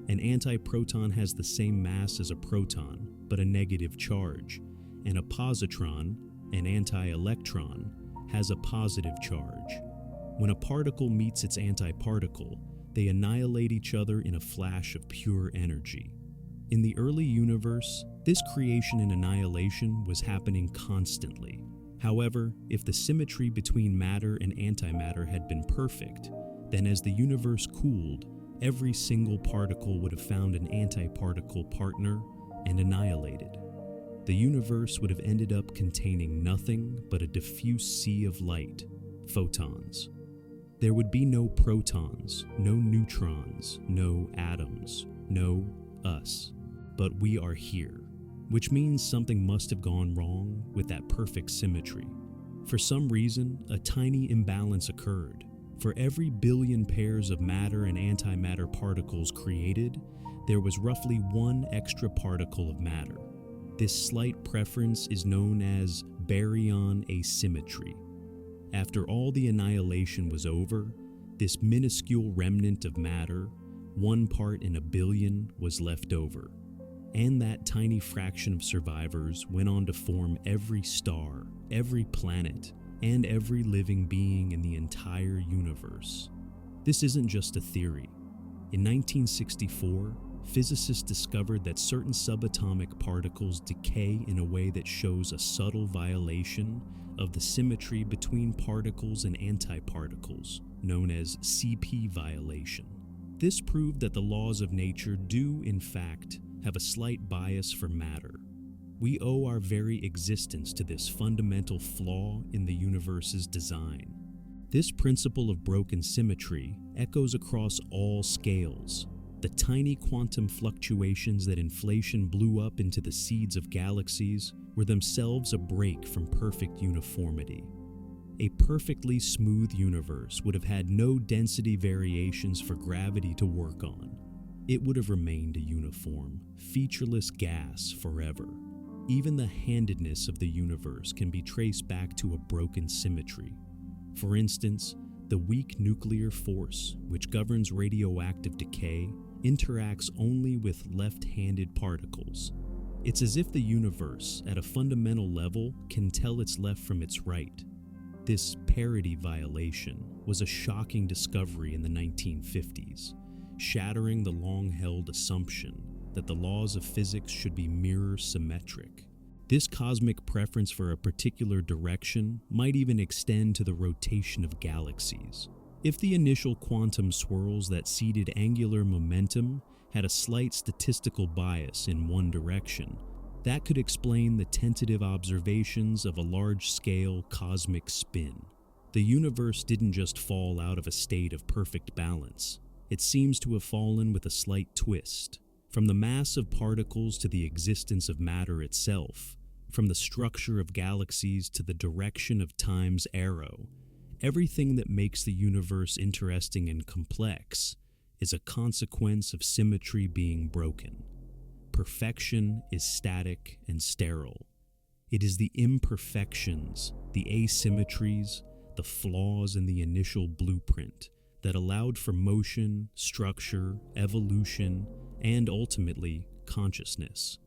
An antiproton has the same mass as a proton, but a negative charge, and a positron, an anti-electron, has a positive charge. When a particle meets its antiparticle, they annihilate each other in a flash of pure energy. In the early universe, this creation and annihilation was happening constantly. However, if the symmetry between matter and antimatter had been perfect, then as the universe cooled, every single particle would have found an antiparticle partner and annihilated. The universe would have ended up containing nothing but a diffuse sea of light, photons. There would be no protons, no neutrons, no atoms, no us. But we are here, which means something must have gone wrong with that perfect symmetry. For some reason, a tiny imbalance occurred. For every billion pairs of matter and antimatter particles created, there was roughly one extra particle of matter. This slight preference is known as baryon asymmetry. After all the annihilation was over, this minuscule remnant of matter, 1 part in a billion, was left over. And that tiny fraction of survivors went on to form every star, every planet, and every living being in the entire universe. This isn't just a theory. In 1964, physicists discovered that certain subatomic particles decay in a way that shows a subtle violation of the symmetry between particles and antiparticles, known as CP violation. This proved that the laws of nature do, in fact, have a slight bias for matter. We owe our very existence to this fundamental flaw in the universe's design. This principle of broken symmetry echoes across all scales. The tiny quantum fluctuations that inflation blew up into the seeds of galaxies were themselves a break from perfect uniformity. A perfectly smooth universe would have had no density variations for gravity to work on. It would have remained a uniform, featureless gas forever. Even the handedness of the universe can be traced back to a broken symmetry. For instance, the weak nuclear force, which governs radioactive decay, interacts only with left-handed particles. It's as if the universe, at a fundamental level, can tell its left from its right. This parity violation was a shocking discovery in the 1950s, shattering the long-held assumption that the laws of physics should be mirror-symmetric. This cosmic preference for a particular direction might even extend to the rotation of galaxies. If the initial quantum swirls that seeded angular momentum had a slight statistical bias in one direction, that could explain the tentative observations of a large-scale cosmic spin. The universe didn't just fall out of a state of perfect balance. It seems to have fallen with a slight twist. From the mass of particles to the existence of matter itself, from the structure of galaxies to the direction of time's arrow, everything that makes the universe interesting and complex is a consequence of symmetry being broken. Perfection is static and sterile. It is the imperfections, the asymmetries, the flaws in the initial blueprint that allowed for motion, structure, evolution, and ultimately, consciousness.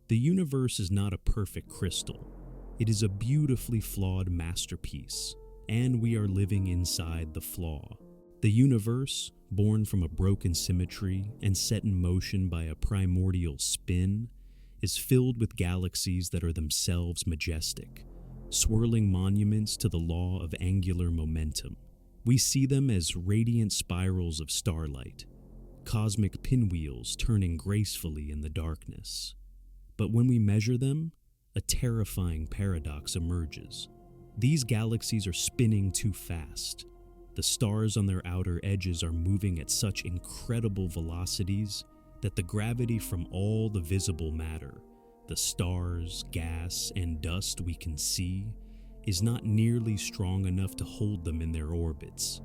The universe is not a perfect crystal. It is a beautifully flawed masterpiece, and we are living inside the flaw. The universe, born from a broken symmetry and set in motion by a primordial spin, is filled with galaxies that are themselves majestic, swirling monuments to the law of angular momentum. We see them as radiant spirals of starlight, cosmic pinwheels turning gracefully in the darkness. But when we measure them, a terrifying paradox emerges. These galaxies are spinning too fast. The stars on their outer edges are moving at such incredible velocities that the gravity from all the visible matter, the stars, gas, and dust we can see, is not nearly strong enough to hold them in their orbits.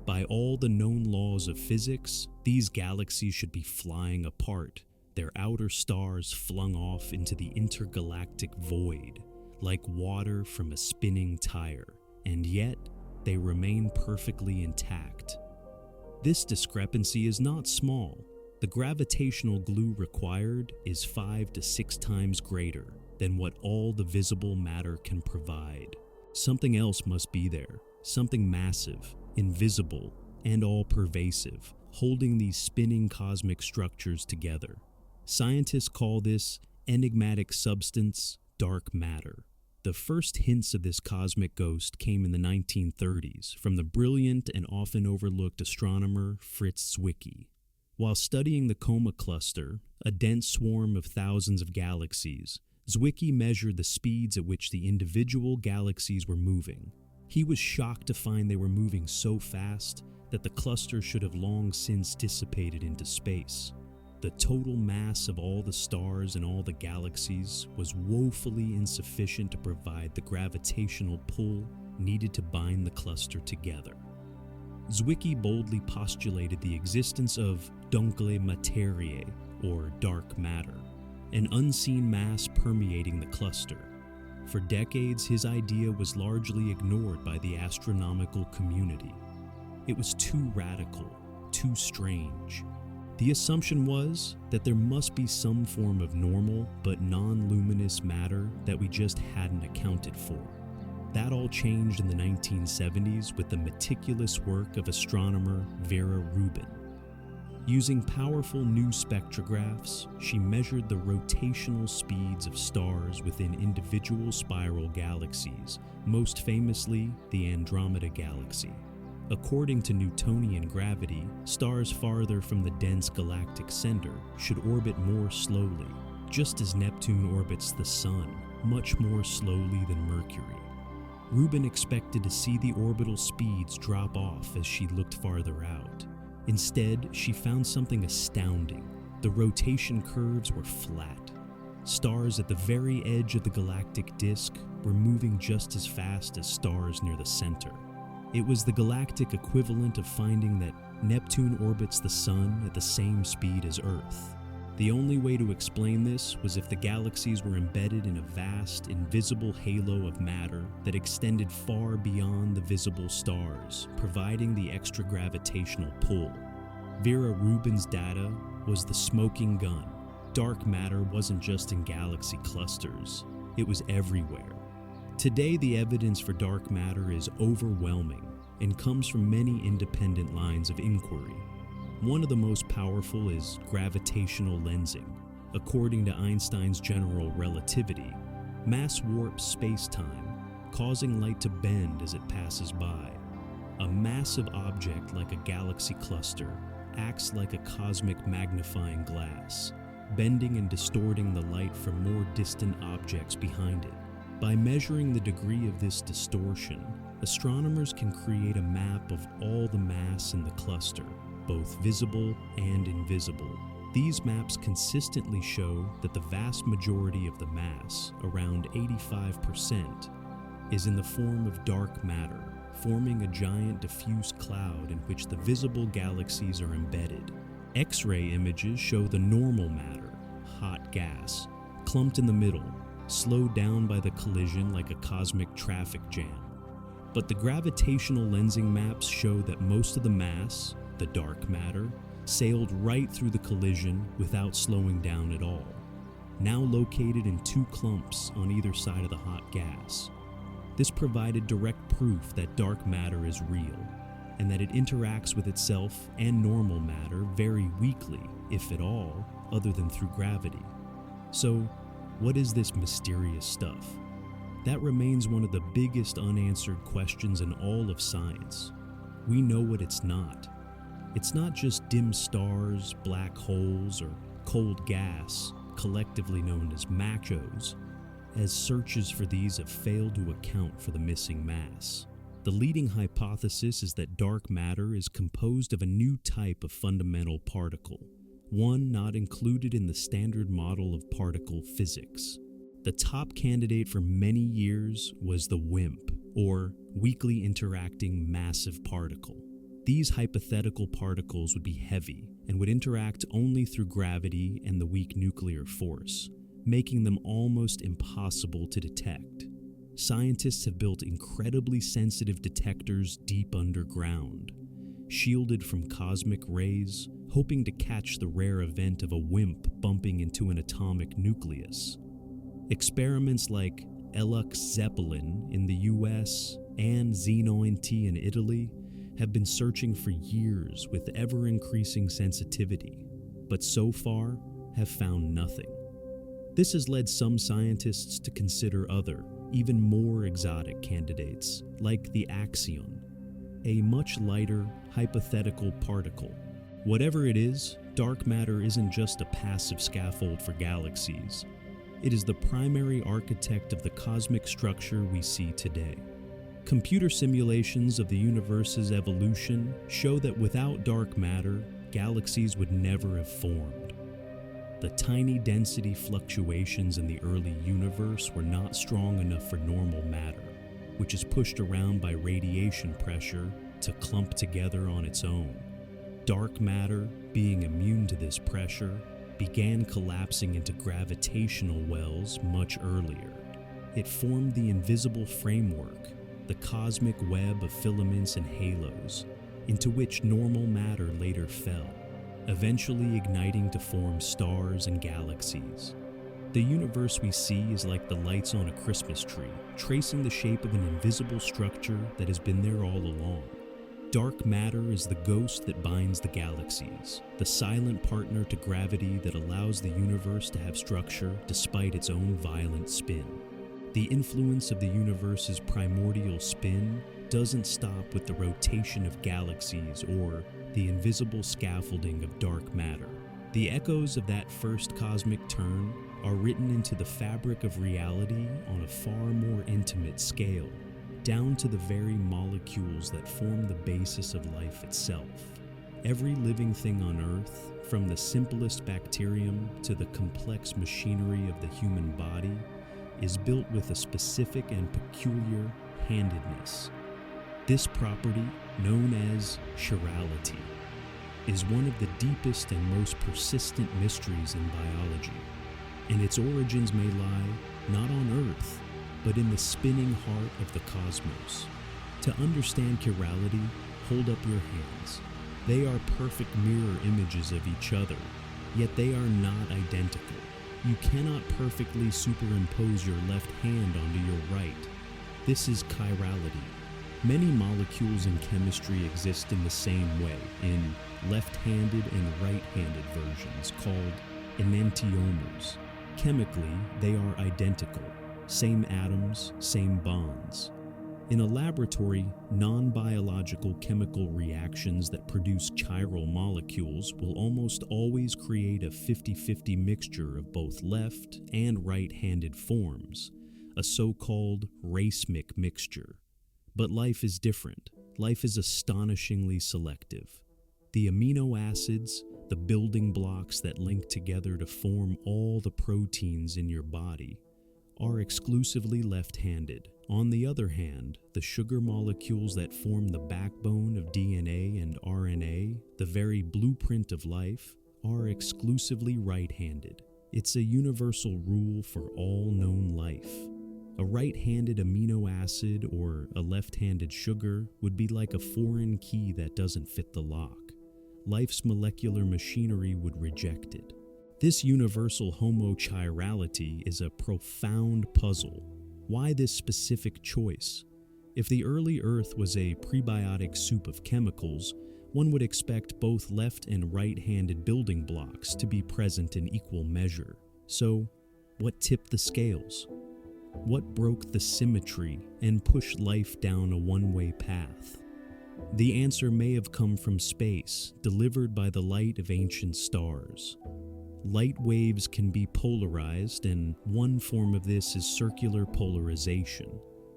By all the known laws of physics, these galaxies should be flying apart, their outer stars flung off into the intergalactic void, like water from a spinning tire, and yet they remain perfectly intact. This discrepancy is not small. The gravitational glue required is 5 to 6 times greater than what all the visible matter can provide. Something else must be there, something massive, invisible, and all-pervasive, holding these spinning cosmic structures together. Scientists call this enigmatic substance dark matter. The first hints of this cosmic ghost came in the 1930s from the brilliant and often overlooked astronomer Fritz Zwicky. While studying the Coma Cluster, a dense swarm of thousands of galaxies, Zwicky measured the speeds at which the individual galaxies were moving. He was shocked to find they were moving so fast that the cluster should have long since dissipated into space. The total mass of all the stars and all the galaxies was woefully insufficient to provide the gravitational pull needed to bind the cluster together. Zwicky boldly postulated the existence of dunkle materiae, or dark matter, an unseen mass permeating the cluster. For decades, his idea was largely ignored by the astronomical community. It was too radical, too strange. The assumption was that there must be some form of normal but non-luminous matter that we just hadn't accounted for. That all changed in the 1970s with the meticulous work of astronomer Vera Rubin. Using powerful new spectrographs, she measured the rotational speeds of stars within individual spiral galaxies, most famously the Andromeda Galaxy. According to Newtonian gravity, stars farther from the dense galactic center should orbit more slowly, just as Neptune orbits the Sun, much more slowly than Mercury. Rubin expected to see the orbital speeds drop off as she looked farther out. Instead, she found something astounding. The rotation curves were flat. Stars at the very edge of the galactic disk were moving just as fast as stars near the center. It was the galactic equivalent of finding that Neptune orbits the Sun at the same speed as Earth. The only way to explain this was if the galaxies were embedded in a vast, invisible halo of matter that extended far beyond the visible stars, providing the extra gravitational pull. Vera Rubin's data was the smoking gun. Dark matter wasn't just in galaxy clusters, it was everywhere. Today, the evidence for dark matter is overwhelming and comes from many independent lines of inquiry. One of the most powerful is gravitational lensing. According to Einstein's general relativity, mass warps space-time, causing light to bend as it passes by. A massive object like a galaxy cluster acts like a cosmic magnifying glass, bending and distorting the light from more distant objects behind it. By measuring the degree of this distortion, astronomers can create a map of all the mass in the cluster, both visible and invisible. These maps consistently show that the vast majority of the mass, around 85%, is in the form of dark matter, forming a giant diffuse cloud in which the visible galaxies are embedded. X-ray images show the normal matter, hot gas, clumped in the middle, slowed down by the collision like a cosmic traffic jam. But the gravitational lensing maps show that most of the mass, the dark matter, sailed right through the collision without slowing down at all, now located in two clumps on either side of the hot gas. This provided direct proof that dark matter is real, and that it interacts with itself and normal matter very weakly, if at all, other than through gravity. So, what is this mysterious stuff? That remains one of the biggest unanswered questions in all of science. We know what it's not. It's not just dim stars, black holes, or cold gas, collectively known as machos, as searches for these have failed to account for the missing mass. The leading hypothesis is that dark matter is composed of a new type of fundamental particle, one not included in the standard model of particle physics. The top candidate for many years was the WIMP, or weakly interacting massive particle. These hypothetical particles would be heavy and would interact only through gravity and the weak nuclear force, making them almost impossible to detect. Scientists have built incredibly sensitive detectors deep underground, shielded from cosmic rays, hoping to catch the rare event of a WIMP bumping into an atomic nucleus. Experiments like Elux Zeppelin in the US and Xenointi in Italy have been searching for years with ever-increasing sensitivity, but so far have found nothing. This has led some scientists to consider other, even more exotic candidates, like the axion, a much lighter, hypothetical particle. Whatever it is, dark matter isn't just a passive scaffold for galaxies. It is the primary architect of the cosmic structure we see today. Computer simulations of the universe's evolution show that without dark matter, galaxies would never have formed. The tiny density fluctuations in the early universe were not strong enough for normal matter, which is pushed around by radiation pressure, to clump together on its own. Dark matter, being immune to this pressure, began collapsing into gravitational wells much earlier. It formed the invisible framework, the cosmic web of filaments and halos, into which normal matter later fell, eventually igniting to form stars and galaxies. The universe we see is like the lights on a Christmas tree, tracing the shape of an invisible structure that has been there all along. Dark matter is the ghost that binds the galaxies, the silent partner to gravity that allows the universe to have structure despite its own violent spin. The influence of the universe's primordial spin doesn't stop with the rotation of galaxies or the invisible scaffolding of dark matter. The echoes of that first cosmic turn are written into the fabric of reality on a far more intimate scale, down to the very molecules that form the basis of life itself. Every living thing on Earth, from the simplest bacterium to the complex machinery of the human body, is built with a specific and peculiar handedness. This property, known as chirality, is one of the deepest and most persistent mysteries in biology, and its origins may lie not on Earth, but in the spinning heart of the cosmos. To understand chirality, hold up your hands. They are perfect mirror images of each other, yet they are not identical. You cannot perfectly superimpose your left hand onto your right. This is chirality. Many molecules in chemistry exist in the same way, in left-handed and right-handed versions called enantiomers. Chemically, they are identical. Same atoms, same bonds. In a laboratory, non-biological chemical reactions that produce chiral molecules will almost always create a 50-50 mixture of both left and right-handed forms, a so-called racemic mixture. But life is different. Life is astonishingly selective. The amino acids, the building blocks that link together to form all the proteins in your body, are exclusively left-handed. On the other hand, the sugar molecules that form the backbone of DNA and RNA, the very blueprint of life, are exclusively right-handed. It's a universal rule for all known life. A right-handed amino acid or a left-handed sugar would be like a foreign key that doesn't fit the lock. Life's molecular machinery would reject it. This universal homochirality is a profound puzzle. Why this specific choice? If the early Earth was a prebiotic soup of chemicals, one would expect both left and right-handed building blocks to be present in equal measure. So, what tipped the scales? What broke the symmetry and pushed life down a one-way path? The answer may have come from space, delivered by the light of ancient stars. Light waves can be polarized, and one form of this is circular polarization,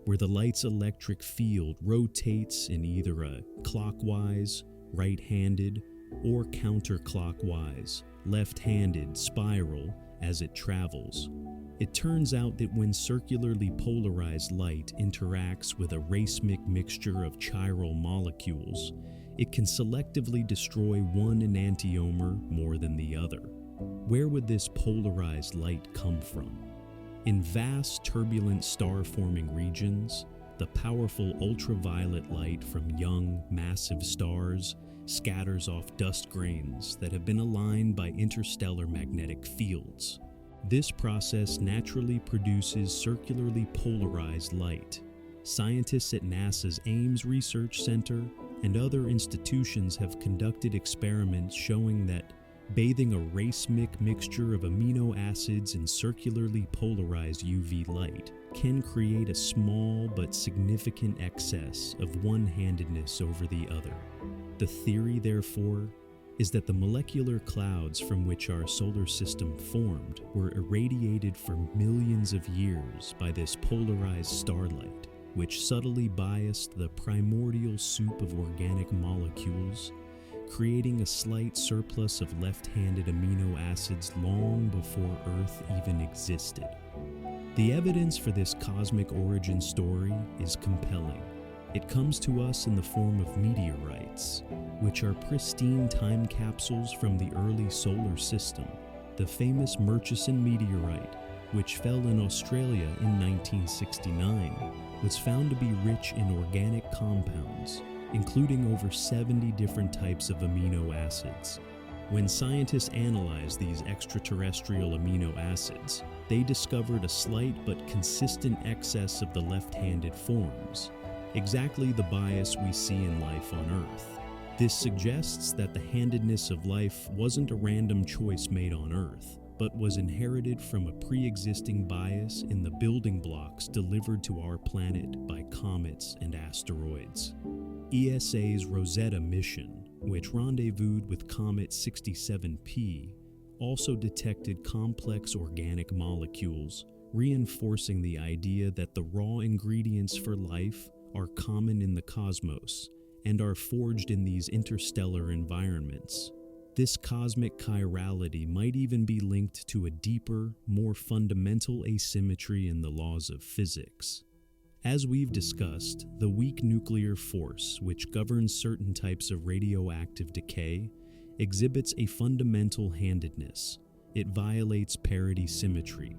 where the light's electric field rotates in either a clockwise, right-handed, or counterclockwise, left-handed spiral as it travels. It turns out that when circularly polarized light interacts with a racemic mixture of chiral molecules, it can selectively destroy one enantiomer more than the other. Where would this polarized light come from? In vast, turbulent star-forming regions, the powerful ultraviolet light from young, massive stars scatters off dust grains that have been aligned by interstellar magnetic fields. This process naturally produces circularly polarized light. Scientists at NASA's Ames Research Center and other institutions have conducted experiments showing that bathing a racemic mixture of amino acids in circularly polarized UV light can create a small but significant excess of one-handedness over the other. The theory, therefore, is that the molecular clouds from which our solar system formed were irradiated for millions of years by this polarized starlight, which subtly biased the primordial soup of organic molecules, creating a slight surplus of left-handed amino acids long before Earth even existed. The evidence for this cosmic origin story is compelling. It comes to us in the form of meteorites, which are pristine time capsules from the early solar system. The famous Murchison meteorite, which fell in Australia in 1969, was found to be rich in organic compounds, including over 70 different types of amino acids. When scientists analyzed these extraterrestrial amino acids, they discovered a slight but consistent excess of the left-handed forms, exactly the bias we see in life on Earth. This suggests that the handedness of life wasn't a random choice made on Earth, but was inherited from a pre-existing bias in the building blocks delivered to our planet by comets and asteroids. ESA's Rosetta mission, which rendezvoused with Comet 67P, also detected complex organic molecules, reinforcing the idea that the raw ingredients for life are common in the cosmos and are forged in these interstellar environments. This cosmic chirality might even be linked to a deeper, more fundamental asymmetry in the laws of physics. As we've discussed, the weak nuclear force, which governs certain types of radioactive decay, exhibits a fundamental handedness. It violates parity symmetry.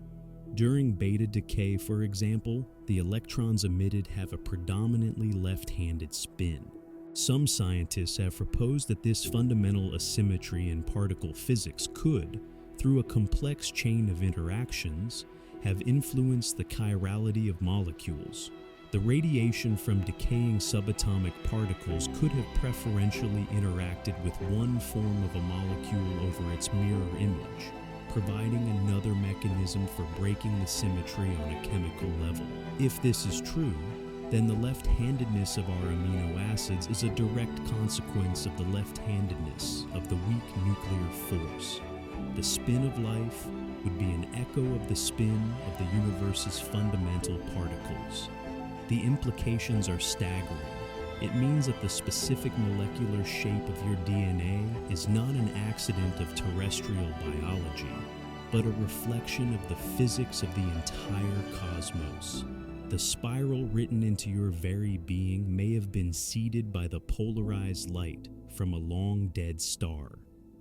During beta decay, for example, the electrons emitted have a predominantly left-handed spin. Some scientists have proposed that this fundamental asymmetry in particle physics could, through a complex chain of interactions, have influenced the chirality of molecules. The radiation from decaying subatomic particles could have preferentially interacted with one form of a molecule over its mirror image, providing another mechanism for breaking the symmetry on a chemical level. If this is true, then the left-handedness of our amino acids is a direct consequence of the left-handedness of the weak nuclear force. The spin of life would be an echo of the spin of the universe's fundamental particles. The implications are staggering. It means that the specific molecular shape of your DNA is not an accident of terrestrial biology, but a reflection of the physics of the entire cosmos. The spiral written into your very being may have been seeded by the polarized light from a long-dead star,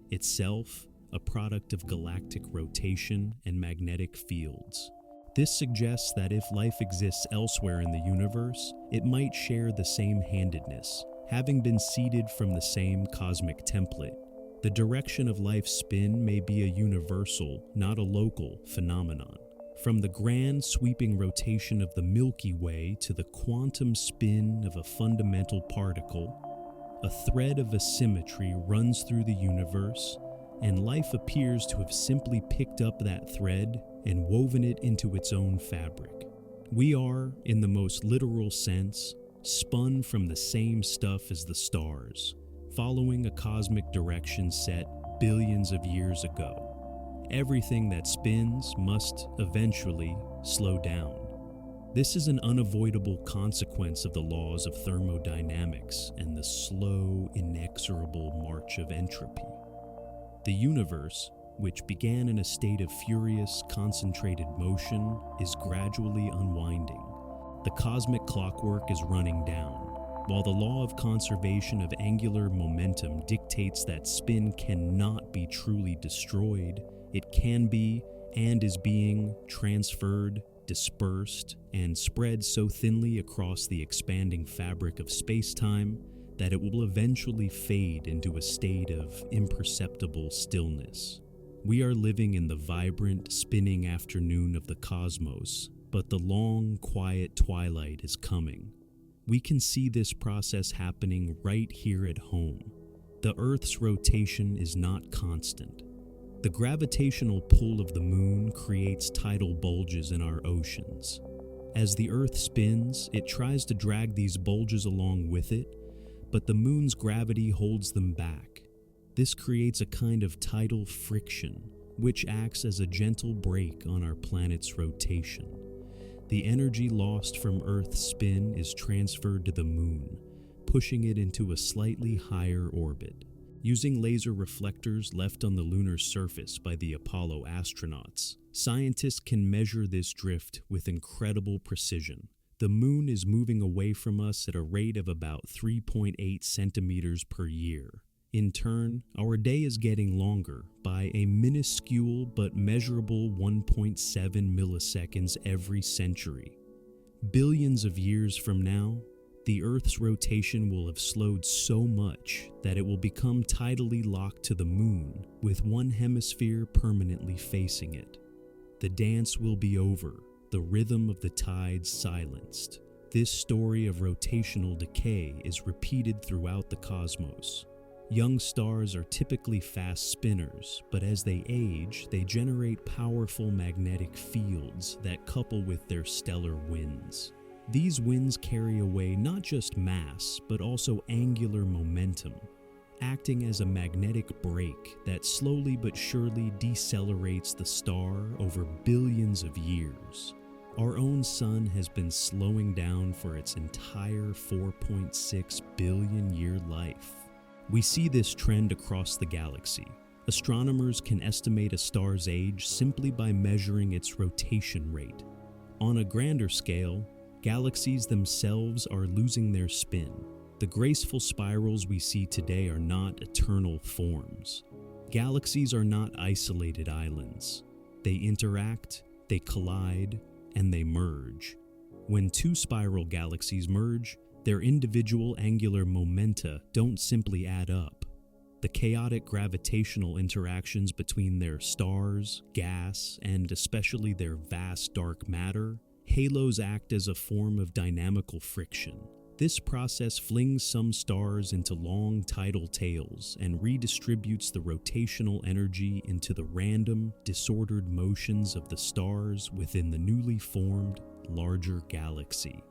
itself a product of galactic rotation and magnetic fields. This suggests that if life exists elsewhere in the universe, it might share the same handedness, having been seeded from the same cosmic template. The direction of life's spin may be a universal, not a local, phenomenon. From the grand sweeping rotation of the Milky Way to the quantum spin of a fundamental particle, a thread of asymmetry runs through the universe, and life appears to have simply picked up that thread and woven it into its own fabric. We are, in the most literal sense, spun from the same stuff as the stars, following a cosmic direction set billions of years ago. Everything that spins must eventually slow down. This is an unavoidable consequence of the laws of thermodynamics and the slow, inexorable march of entropy. The universe, which began in a state of furious, concentrated motion, is gradually unwinding. The cosmic clockwork is running down. While the law of conservation of angular momentum dictates that spin cannot be truly destroyed, it can be and is being transferred, dispersed, and spread so thinly across the expanding fabric of space-time that it will eventually fade into a state of imperceptible stillness. We are living in the vibrant, spinning afternoon of the cosmos, but the long, quiet twilight is coming. We can see this process happening right here at home. The Earth's rotation is not constant. The gravitational pull of the moon creates tidal bulges in our oceans. As the Earth spins, it tries to drag these bulges along with it, but the moon's gravity holds them back. This creates a kind of tidal friction, which acts as a gentle brake on our planet's rotation. The energy lost from Earth's spin is transferred to the moon, pushing it into a slightly higher orbit. Using laser reflectors left on the lunar surface by the Apollo astronauts, scientists can measure this drift with incredible precision. The moon is moving away from us at a rate of about 3.8 centimeters per year. In turn, our day is getting longer by a minuscule but measurable 1.7 milliseconds every century. Billions of years from now, the Earth's rotation will have slowed so much that it will become tidally locked to the moon, with one hemisphere permanently facing it. The dance will be over, the rhythm of the tides silenced. This story of rotational decay is repeated throughout the cosmos. Young stars are typically fast spinners, but as they age, they generate powerful magnetic fields that couple with their stellar winds. These winds carry away not just mass, but also angular momentum, acting as a magnetic brake that slowly but surely decelerates the star over billions of years. Our own sun has been slowing down for its entire 4.6 billion year life. We see this trend across the galaxy. Astronomers can estimate a star's age simply by measuring its rotation rate. On a grander scale, galaxies themselves are losing their spin. The graceful spirals we see today are not eternal forms. Galaxies are not isolated islands. They interact, they collide, and they merge. When two spiral galaxies merge, their individual angular momenta don't simply add up. The chaotic gravitational interactions between their stars, gas, and especially their vast dark matter, halos act as a form of dynamical friction. This process flings some stars into long tidal tails and redistributes the rotational energy into the random, disordered motions of the stars within the newly formed, larger galaxy.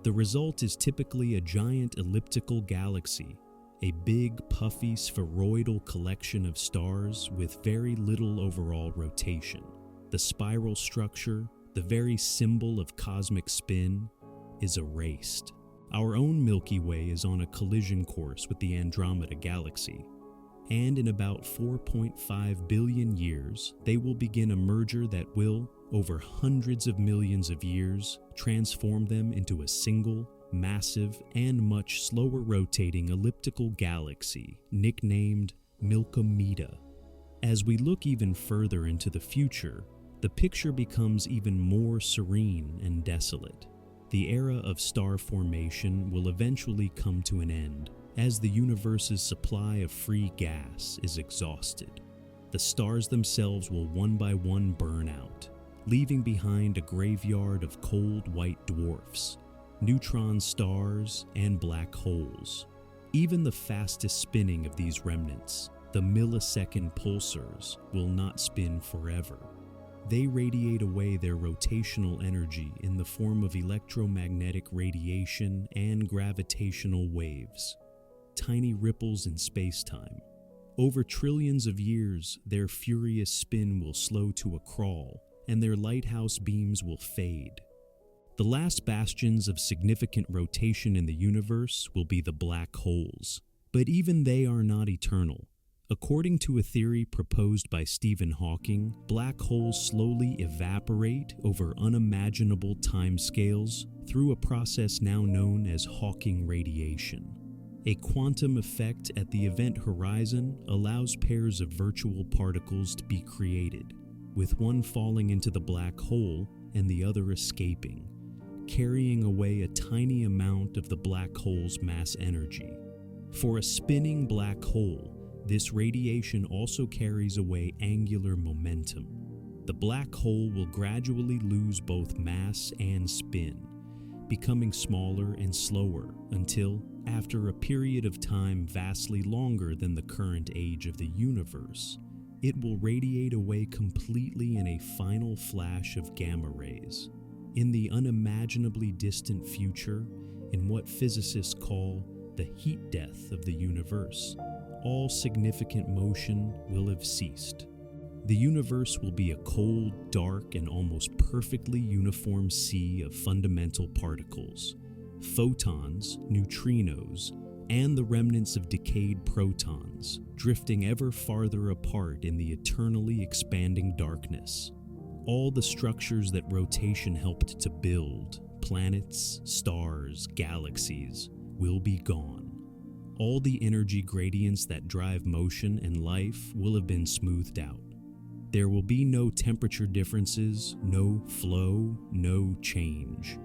The result is typically a giant elliptical galaxy, a big, puffy, spheroidal collection of stars with very little overall rotation. The spiral structure, the very symbol of cosmic spin, is erased. Our own Milky Way is on a collision course with the Andromeda Galaxy, and in about 4.5 billion years, they will begin a merger that will, over hundreds of millions of years, transform them into a single, massive, and much slower rotating elliptical galaxy, nicknamed Milkomeda. As we look even further into the future, the picture becomes even more serene and desolate. The era of star formation will eventually come to an end, as the universe's supply of free gas is exhausted. The stars themselves will one by one burn out, leaving behind a graveyard of cold white dwarfs, neutron stars, and black holes. Even the fastest spinning of these remnants, the millisecond pulsars, will not spin forever. They radiate away their rotational energy in the form of electromagnetic radiation and gravitational waves, tiny ripples in space-time. Over trillions of years, their furious spin will slow to a crawl, and their lighthouse beams will fade. The last bastions of significant rotation in the universe will be the black holes, but even they are not eternal. According to a theory proposed by Stephen Hawking, black holes slowly evaporate over unimaginable timescales through a process now known as Hawking radiation. A quantum effect at the event horizon allows pairs of virtual particles to be created, with one falling into the black hole and the other escaping, carrying away a tiny amount of the black hole's mass energy. For a spinning black hole, this radiation also carries away angular momentum. The black hole will gradually lose both mass and spin, becoming smaller and slower until, after a period of time vastly longer than the current age of the universe, it will radiate away completely in a final flash of gamma rays. In the unimaginably distant future, in what physicists call the heat death of the universe, all significant motion will have ceased. The universe will be a cold, dark, and almost perfectly uniform sea of fundamental particles, photons, neutrinos, and the remnants of decayed protons, drifting ever farther apart in the eternally expanding darkness. All the structures that rotation helped to build, planets, stars, galaxies, will be gone. All the energy gradients that drive motion and life will have been smoothed out. There will be no temperature differences, no flow, no change.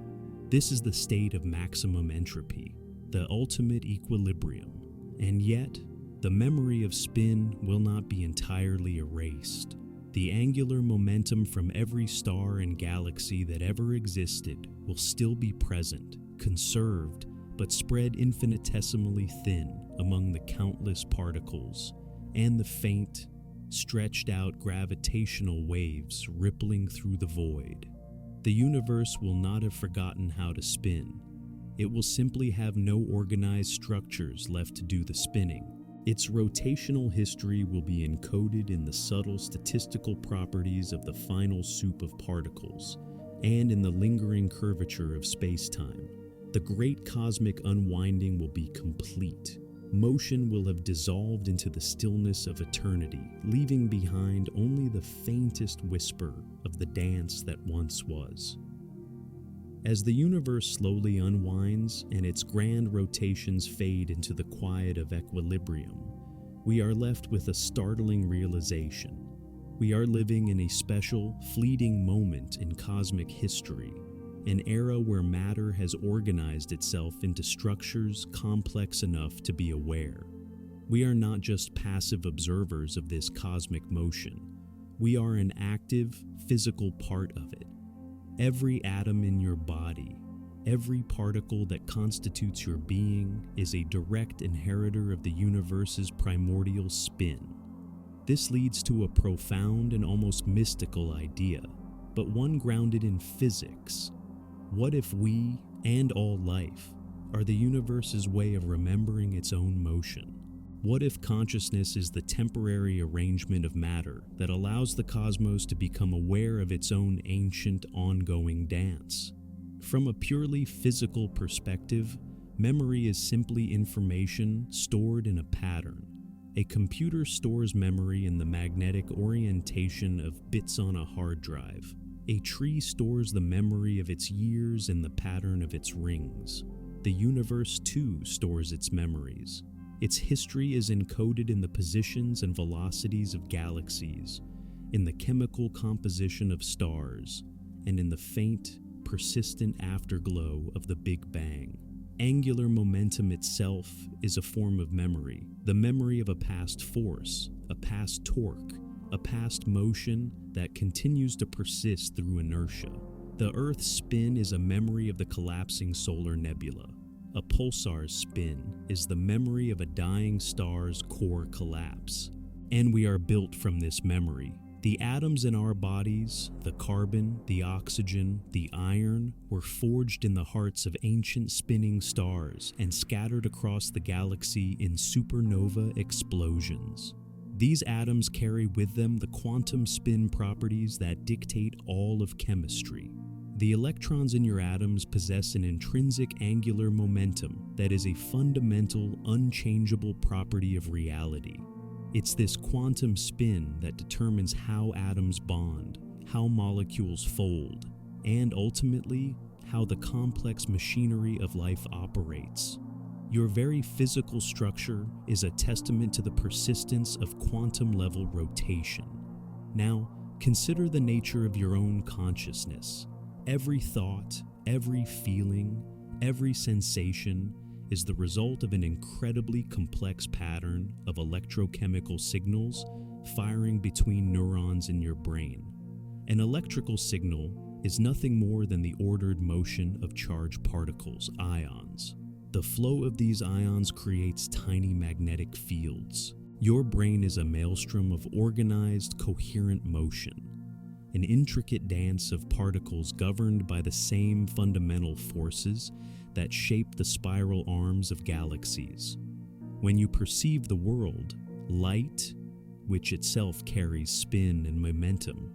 This is the state of maximum entropy, the ultimate equilibrium. And yet, the memory of spin will not be entirely erased. The angular momentum from every star and galaxy that ever existed will still be present, conserved, but spread infinitesimally thin among the countless particles and the faint, stretched out gravitational waves rippling through the void. The universe will not have forgotten how to spin. It will simply have no organized structures left to do the spinning. Its rotational history will be encoded in the subtle statistical properties of the final soup of particles and in the lingering curvature of space-time. The great cosmic unwinding will be complete. Motion will have dissolved into the stillness of eternity, leaving behind only the faintest whisper of the dance that once was. As the universe slowly unwinds and its grand rotations fade into the quiet of equilibrium, we are left with a startling realization. We are living in a special, fleeting moment in cosmic history, an era where matter has organized itself into structures complex enough to be aware. We are not just passive observers of this cosmic motion. We are an active, physical part of it. Every atom in your body, every particle that constitutes your being is a direct inheritor of the universe's primordial spin. This leads to a profound and almost mystical idea, but one grounded in physics. What if we, and all life, are the universe's way of remembering its own motion? What if consciousness is the temporary arrangement of matter that allows the cosmos to become aware of its own ancient, ongoing dance? From a purely physical perspective, memory is simply information stored in a pattern. A computer stores memory in the magnetic orientation of bits on a hard drive. A tree stores the memory of its years in the pattern of its rings. The universe, too, stores its memories. Its history is encoded in the positions and velocities of galaxies, in the chemical composition of stars, and in the faint, persistent afterglow of the Big Bang. Angular momentum itself is a form of memory, the memory of a past force, a past torque, a past motion that continues to persist through inertia. The Earth's spin is a memory of the collapsing solar nebula. A pulsar's spin is the memory of a dying star's core collapse. And we are built from this memory. The atoms in our bodies, the carbon, the oxygen, the iron, were forged in the hearts of ancient spinning stars and scattered across the galaxy in supernova explosions. These atoms carry with them the quantum spin properties that dictate all of chemistry. The electrons in your atoms possess an intrinsic angular momentum that is a fundamental, unchangeable property of reality. It's this quantum spin that determines how atoms bond, how molecules fold, and ultimately, how the complex machinery of life operates. Your very physical structure is a testament to the persistence of quantum-level rotation. Now, consider the nature of your own consciousness. Every thought, every feeling, every sensation is the result of an incredibly complex pattern of electrochemical signals firing between neurons in your brain. An electrical signal is nothing more than the ordered motion of charged particles, ions. The flow of these ions creates tiny magnetic fields. Your brain is a maelstrom of organized, coherent motion, an intricate dance of particles governed by the same fundamental forces that shape the spiral arms of galaxies. When you perceive the world, light, which itself carries spin and momentum,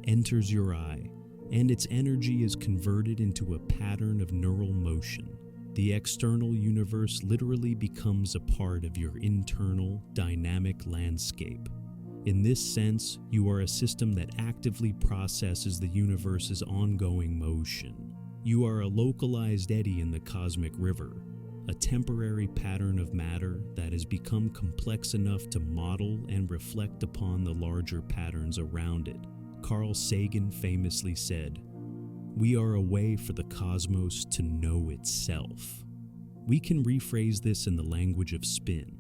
enters your eye, and its energy is converted into a pattern of neural motion. The external universe literally becomes a part of your internal, dynamic landscape. In this sense, you are a system that actively processes the universe's ongoing motion. You are a localized eddy in the cosmic river, a temporary pattern of matter that has become complex enough to model and reflect upon the larger patterns around it. Carl Sagan famously said, "We are a way for the cosmos to know itself." We can rephrase this in the language of spin.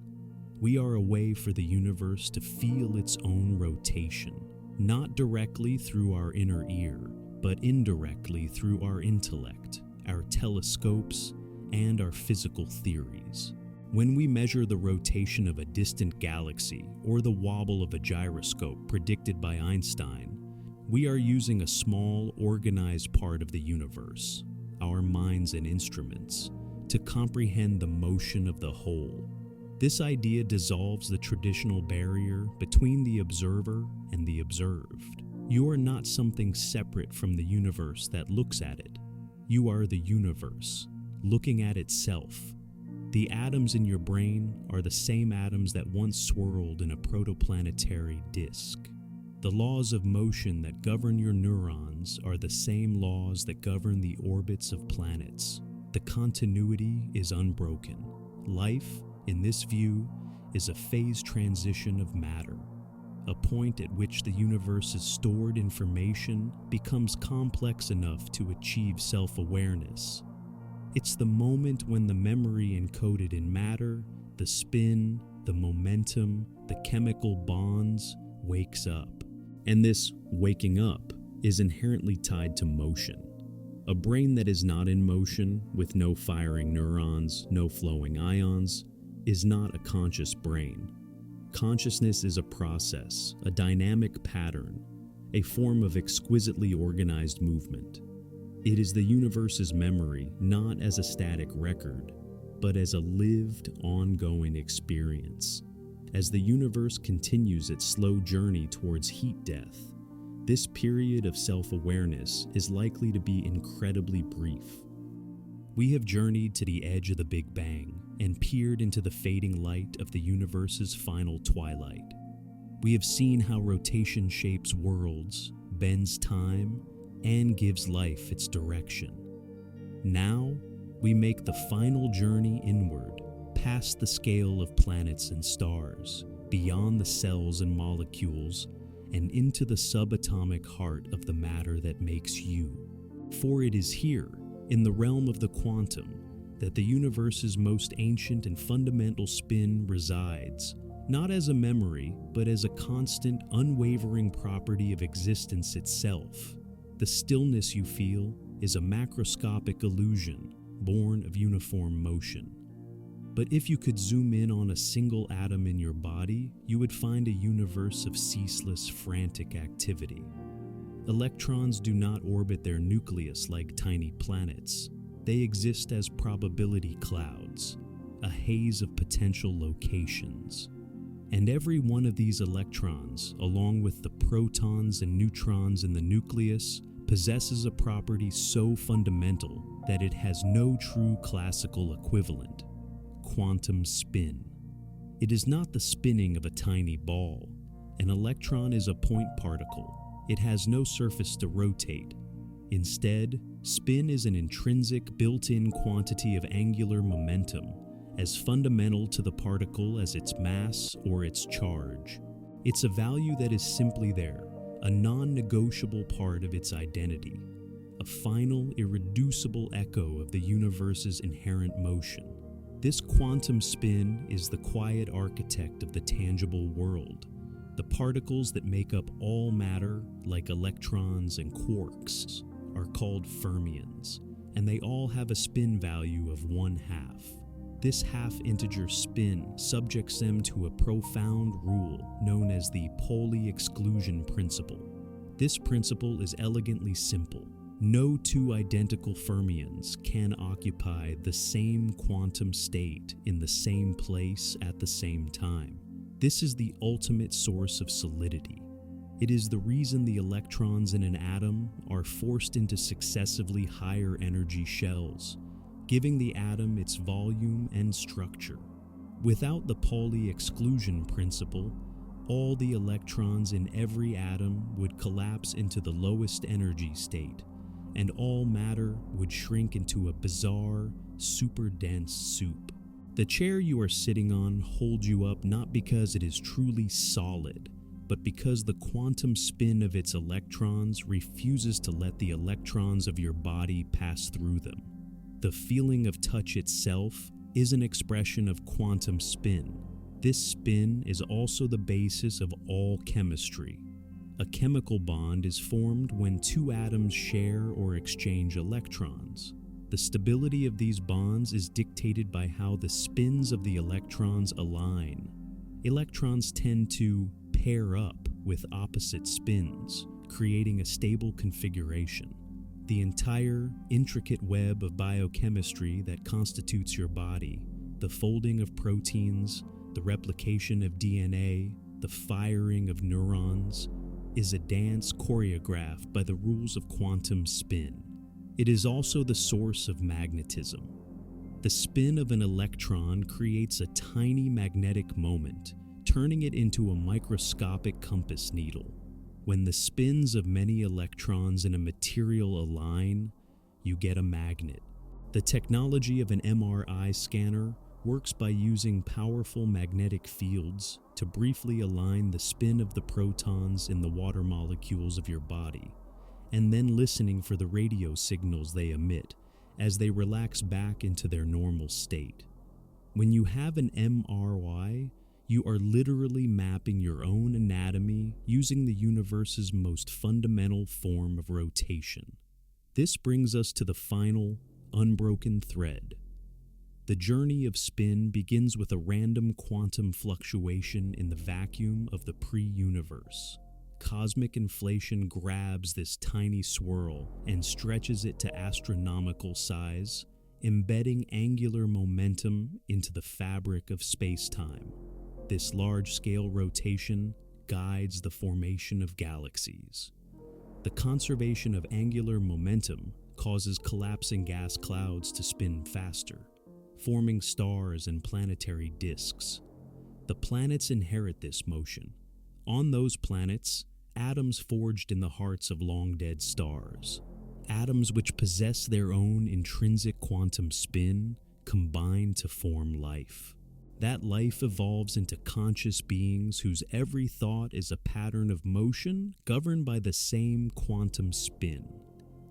We are a way for the universe to feel its own rotation, not directly through our inner ear, but indirectly through our intellect, our telescopes, and our physical theories. When we measure the rotation of a distant galaxy or the wobble of a gyroscope predicted by Einstein, we are using a small, organized part of the universe, our minds and instruments, to comprehend the motion of the whole. This idea dissolves the traditional barrier between the observer and the observed. You are not something separate from the universe that looks at it. You are the universe, looking at itself. The atoms in your brain are the same atoms that once swirled in a protoplanetary disk. The laws of motion that govern your neurons are the same laws that govern the orbits of planets. The continuity is unbroken. Life, in this view, is a phase transition of matter, a point at which the universe's stored information becomes complex enough to achieve self-awareness. It's the moment when the memory encoded in matter, the spin, the momentum, the chemical bonds, wakes up. And this waking up is inherently tied to motion. A brain that is not in motion, with no firing neurons, no flowing ions, is not a conscious brain. Consciousness is a process, a dynamic pattern, a form of exquisitely organized movement. It is the universe's memory not as a static record, but as a lived, ongoing experience. As the universe continues its slow journey towards heat death, this period of self-awareness is likely to be incredibly brief. We have journeyed to the edge of the Big Bang and peered into the fading light of the universe's final twilight. We have seen how rotation shapes worlds, bends time, and gives life its direction. Now, we make the final journey inward, past the scale of planets and stars, beyond the cells and molecules, and into the subatomic heart of the matter that makes you. For it is here, in the realm of the quantum, that the universe's most ancient and fundamental spin resides, not as a memory, but as a constant, unwavering property of existence itself. The stillness you feel is a macroscopic illusion born of uniform motion. But if you could zoom in on a single atom in your body, you would find a universe of ceaseless, frantic activity. Electrons do not orbit their nucleus like tiny planets. They exist as probability clouds, a haze of potential locations. And every one of these electrons, along with the protons and neutrons in the nucleus, possesses a property so fundamental that it has no true classical equivalent: quantum spin. It is not the spinning of a tiny ball. An electron is a point particle. It has no surface to rotate. Instead, spin is an intrinsic, built-in quantity of angular momentum, as fundamental to the particle as its mass or its charge. It's a value that is simply there, a non-negotiable part of its identity, a final, irreducible echo of the universe's inherent motion. This quantum spin is the quiet architect of the tangible world. The particles that make up all matter, like electrons and quarks, are called fermions, and they all have a spin value of 1/2. This half-integer spin subjects them to a profound rule known as the Pauli exclusion principle. This principle is elegantly simple. No two identical fermions can occupy the same quantum state in the same place at the same time. This is the ultimate source of solidity. It is the reason the electrons in an atom are forced into successively higher energy shells, giving the atom its volume and structure. Without the Pauli exclusion principle, all the electrons in every atom would collapse into the lowest energy state, and all matter would shrink into a bizarre, super dense soup. The chair you are sitting on holds you up not because it is truly solid, but because the quantum spin of its electrons refuses to let the electrons of your body pass through them. The feeling of touch itself is an expression of quantum spin. This spin is also the basis of all chemistry. A chemical bond is formed when two atoms share or exchange electrons. The stability of these bonds is dictated by how the spins of the electrons align. Electrons tend to pair up with opposite spins, creating a stable configuration. The entire intricate web of biochemistry that constitutes your body, the folding of proteins, the replication of DNA, the firing of neurons, is a dance choreographed by the rules of quantum spin. It is also the source of magnetism. The spin of an electron creates a tiny magnetic moment, turning it into a microscopic compass needle. When the spins of many electrons in a material align, you get a magnet. The technology of an MRI scanner works by using powerful magnetic fields to briefly align the spin of the protons in the water molecules of your body, and then listening for the radio signals they emit as they relax back into their normal state. When you have an MRI, you are literally mapping your own anatomy using the universe's most fundamental form of rotation. This brings us to the final, unbroken thread. The journey of spin begins with a random quantum fluctuation in the vacuum of the pre-universe. Cosmic inflation grabs this tiny swirl and stretches it to astronomical size, embedding angular momentum into the fabric of space-time. This large-scale rotation guides the formation of galaxies. The conservation of angular momentum causes collapsing gas clouds to spin faster, forming stars and planetary disks. The planets inherit this motion. On those planets, atoms forged in the hearts of long-dead stars. Atoms which possess their own intrinsic quantum spin combine to form life. That life evolves into conscious beings whose every thought is a pattern of motion governed by the same quantum spin.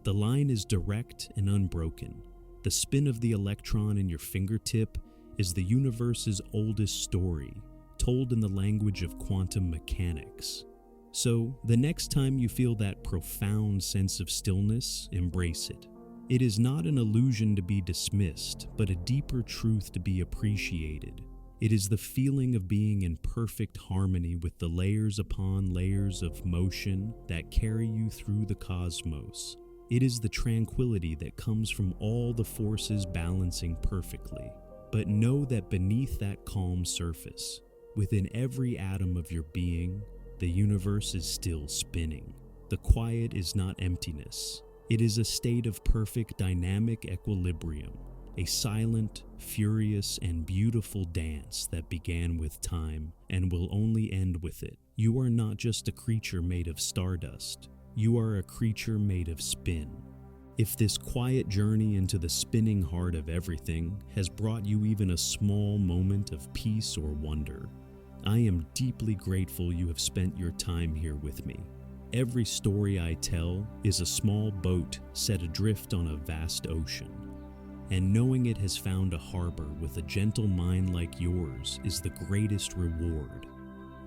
The line is direct and unbroken. The spin of the electron in your fingertip is the universe's oldest story, told in the language of quantum mechanics. So, the next time you feel that profound sense of stillness, embrace it. It is not an illusion to be dismissed, but a deeper truth to be appreciated. It is the feeling of being in perfect harmony with the layers upon layers of motion that carry you through the cosmos. It is the tranquility that comes from all the forces balancing perfectly. But know that beneath that calm surface, within every atom of your being, the universe is still spinning. The quiet is not emptiness. It is a state of perfect dynamic equilibrium, a silent, furious, and beautiful dance that began with time and will only end with it. You are not just a creature made of stardust. You are a creature made of spin. If this quiet journey into the spinning heart of everything has brought you even a small moment of peace or wonder, I am deeply grateful you have spent your time here with me. Every story I tell is a small boat set adrift on a vast ocean, and knowing it has found a harbor with a gentle mind like yours is the greatest reward.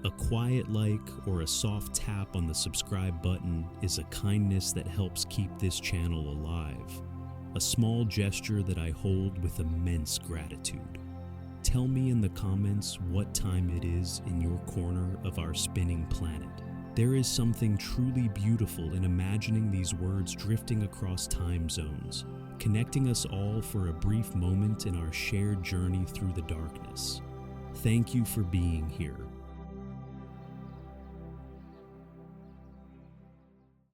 A quiet like or a soft tap on the subscribe button is a kindness that helps keep this channel alive, a small gesture that I hold with immense gratitude. Tell me in the comments what time it is in your corner of our spinning planet. There is something truly beautiful in imagining these words drifting across time zones, connecting us all for a brief moment in our shared journey through the darkness. Thank you for being here.